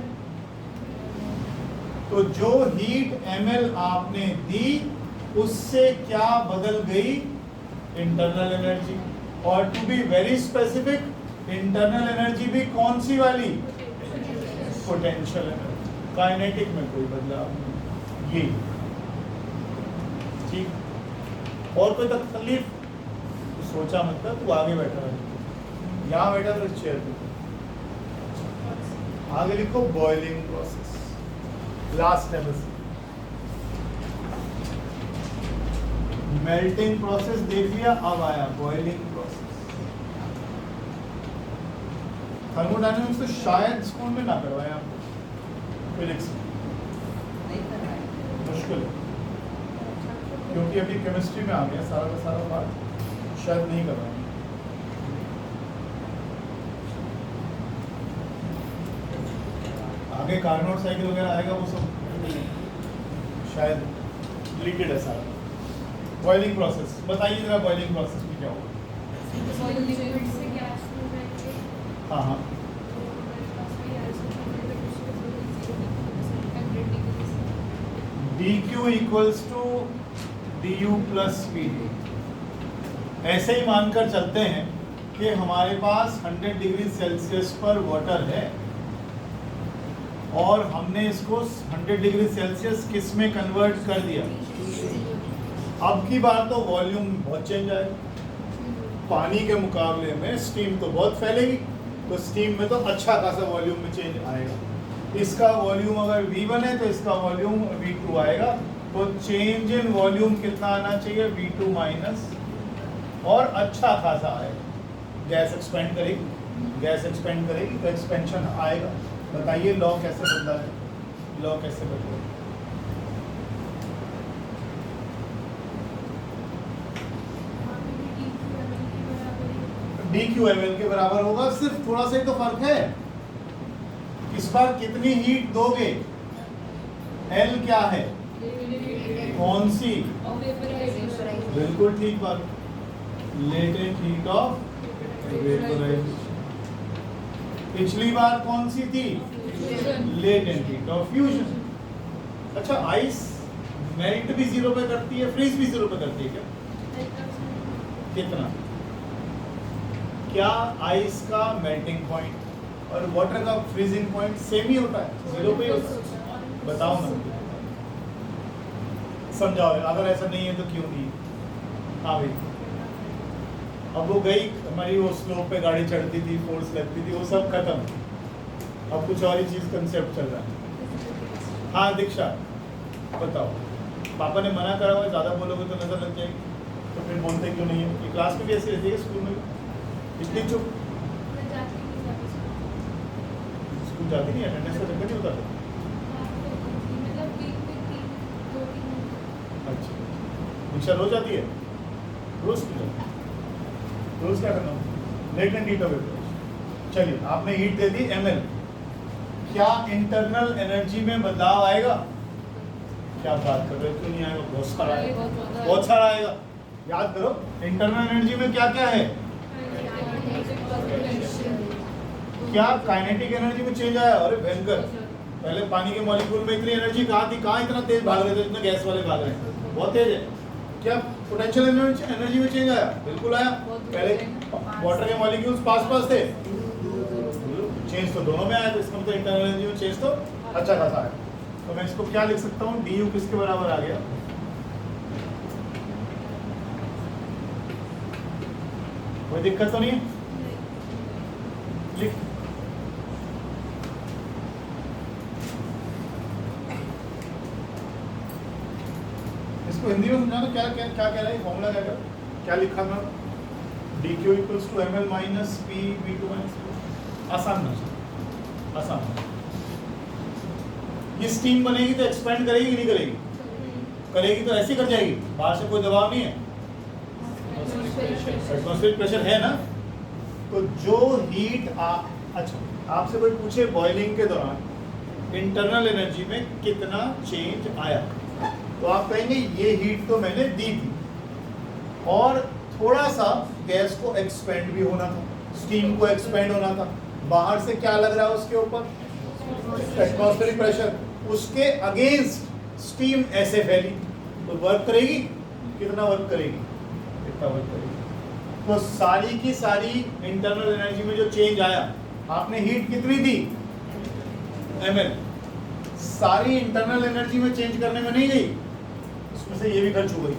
S1: तो जो हीट ml आपने दी उससे क्या बदल गई? Internal energy. और to be very specific, internal energy भी कौन सी वाली? Potential energy. काइनेटिक में कोई बदलाव नहीं, ये ठीक। और कोई तकलीफ? तो सोचा मतलब तू आगे बैठा है, यहाँ बैठा तो चेयर पे। आगे लिखो बॉइलिंग प्रोसेस, लास्ट है बस। मेल्टिंग प्रोसेस देख लिया, अब आया बॉइलिंग प्रोसेस। थर्मोडायनामिक्स तो शायद स्कूल में ना करवाया आपको, फिजिक्स मुश्किल है, क्योंकि अभी केमिस्ट्री में आ गया सारा का सारा पार्ट, शायद नहीं करवाया। आगे कार्नोट साइकिल वगैरह आएगा, वो सब शायद डिलीटेड है सारा। बॉइलिंग प्रोसेस बताइए जरा, बॉइलिंग प्रोसेस में क्या होगा? हाँ हाँ, dq equals to du plus pd। ऐसे ही मानकर चलते हैं कि हमारे पास 100 डिग्री सेल्सियस पर वाटर है और हमने इसको 100 डिग्री सेल्सियस किस में कन्वर्ट कर दिया? अब की बार तो वॉल्यूम बहुत चेंज आएगा, पानी के मुकाबले में स्टीम तो बहुत फैलेगी, तो स्टीम में तो अच्छा खासा वॉल्यूम में चेंज आएगा। इसका वॉल्यूम अगर V1 है तो इसका वॉल्यूम V2 आएगा, तो चेंज इन वॉल्यूम कितना आना चाहिए? V2 माइनस, और अच्छा खासा आएगा। गैस एक्सपेंड करेगी, गैस एक्सपेंड करेगी तो एक्सपेंशन आएगा। बताइए लॉ कैसे बदला है? लॉ कैसे बदला? dq/ml के बराबर होगा, सिर्फ थोड़ा सा ही तो फर्क है। इस बार कितनी हीट दोगे? L क्या है? कौन सी? बिल्कुल ठीक बात, लेटेंट हीट ऑफ वेपोराइजेशन। पिछली बार कौन सी थी? Latent heat of fusion. अच्छा, आइस मेल्ट भी 0 पे करती है, फ्रीज भी 0 पे करती है क्या? कितना? क्या आइस का मेल्टिंग पॉइंट और वाटर का फ्रीजिंग पॉइंट सेम ही होता है? 0 पे ही होता है? बताओ ना, समझाओ। अगर ऐसा नहीं है तो क्यों नहीं? हाँ भाई, अब वो गई हमारी, वो स्लोप पे गाड़ी चढ़ती थी, फोर्स लगती थी, वो सब खत्म। अब कुछ और ही चीज कंसेप्ट चल रहा है। हाँ दीक्षा, बताओ। पापा ने मना करा हुआ है, ज्यादा बोलोगे तो नजर लग जाएगी, तो फिर बोलते क्यों नहीं है? ये क्लास में भी ऐसी रहती है, स्कूल में इतनी चुप? स्कूल जाती नहीं, अटेंडेंस का चक्कर नहीं होता था? अच्छा, दीक्षा रोज आती है? रोज क्यों जाती है? रोज क्या करना? Latent heat of vaporisation. चलिए, आपने हीट दे दी ml, क्या इंटरनल एनर्जी में बदलाव आएगा? क्या बात कर रहे हो, क्यों नहीं आएगा? बहुत सारा आएगा, बहुत सारा आएगा। याद करो, इंटरनल एनर्जी में क्या क्या है? क्या काइनेटिक एनर्जी में चेंज आया? अरे भयंकर, पहले पानी के मॉलिक्यूल में इतनी एनर्जी कहाँ थी? कहाँ इतना तेज भाग रहे थे जितना गैस वाले भाग रहे हैं? बहुत तेज है। क्या पोटेंशियल एनर्जी में चेंज आया? बिल्कुल आया। पहले वाटर के मॉलिक्यूल्स पास पास थे, चेंज तो दोनों में आया, तो इसका मतलब इंटरनल एनर्जी में चेंज तो अच्छा खासा है। तो मैं इसको क्या लिख सकता हूँ? du किसके बराबर आ गया? कोई दिक्कत तो नहीं है? लिख। इसको हिंदी में समझाना, क्या क्या क्या कह रहा है? फॉर्मूला क्या क्या लिखा था? dq equals to ml minus p v2 minus. आसान ना, आसान। ये स्टीम बनेगी तो एक्सपेंड करेगी कि नहीं करेगी? करेगी, तो ऐसे कर जाएगी, बाहर से कोई दबाव नहीं है, एटमॉस्फेरिक प्रेशर है ना। तो जो हीट अच्छा, आपसे कोई पूछे बॉइलिंग के दौरान इंटरनल एनर्जी में कितना चेंज आया, तो आप कहेंगे ये हीट तो मैंने दी थी, और थोड़ा सा गैस को एक्सपेंड भी होना था, स्टीम को एक्सपेंड होना था। बाहर से क्या लग रहा है उसके ऊपर? Atmospheric pressure. उसके अगेंस्ट स्टीम ऐसे फैली, तो वर्क करेगी, कितना वर्क करेगी? कितना वर्क करेगी? तो सारी की सारी इंटरनल एनर्जी में जो चेंज आया, आपने हीट कितनी दी ml, सारी इंटरनल एनर्जी में चेंज करने में नहीं गई, उसमें से ये भी खर्च हो गई,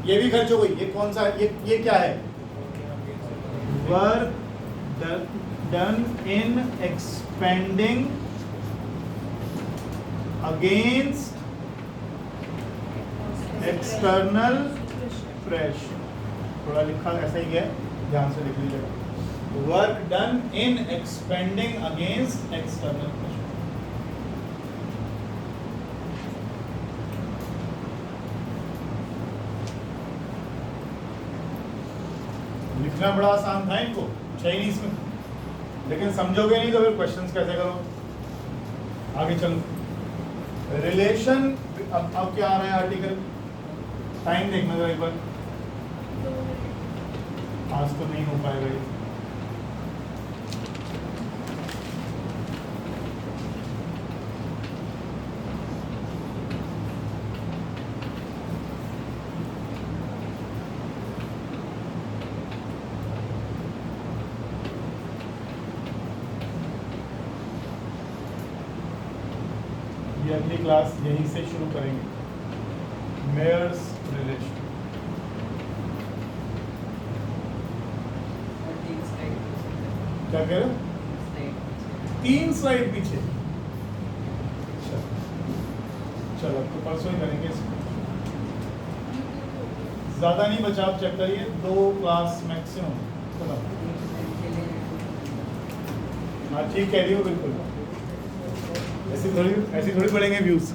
S1: ये भी खर्च हो गई। ये कौन सा, ये क्या है? Work done in expanding against external pressure. थोड़ा लिखा ऐसा ही है, ध्यान से लिख लीजिएगा। Work done in expanding against external pressure. लिखना बड़ा आसान था, इनको कुछ है ही नहीं इसमें, लेकिन समझोगे नहीं तो फिर क्वेश्चंस कैसे करो। आगे चलो, रिलेशन। अब क्या आ रहा है आर्टिकल, टाइम देखना जरा एक बार, आज तो नहीं हो पाएगा ये। ये अगली क्लास यहीं से शुरू करेंगे, मेयर्स रिलेशन। क्या कह रहे हो? 3 स्लाइड पीछे। चलो तो परसों ही करेंगे इसको, ज्यादा नहीं बचा आप चेक करिए, 2 क्लास मैक्सिमम। चलो हाँ ठीक कह रही हो, बिल्कुल ऐसी थोड़ी पढ़ेंगे व्यूज।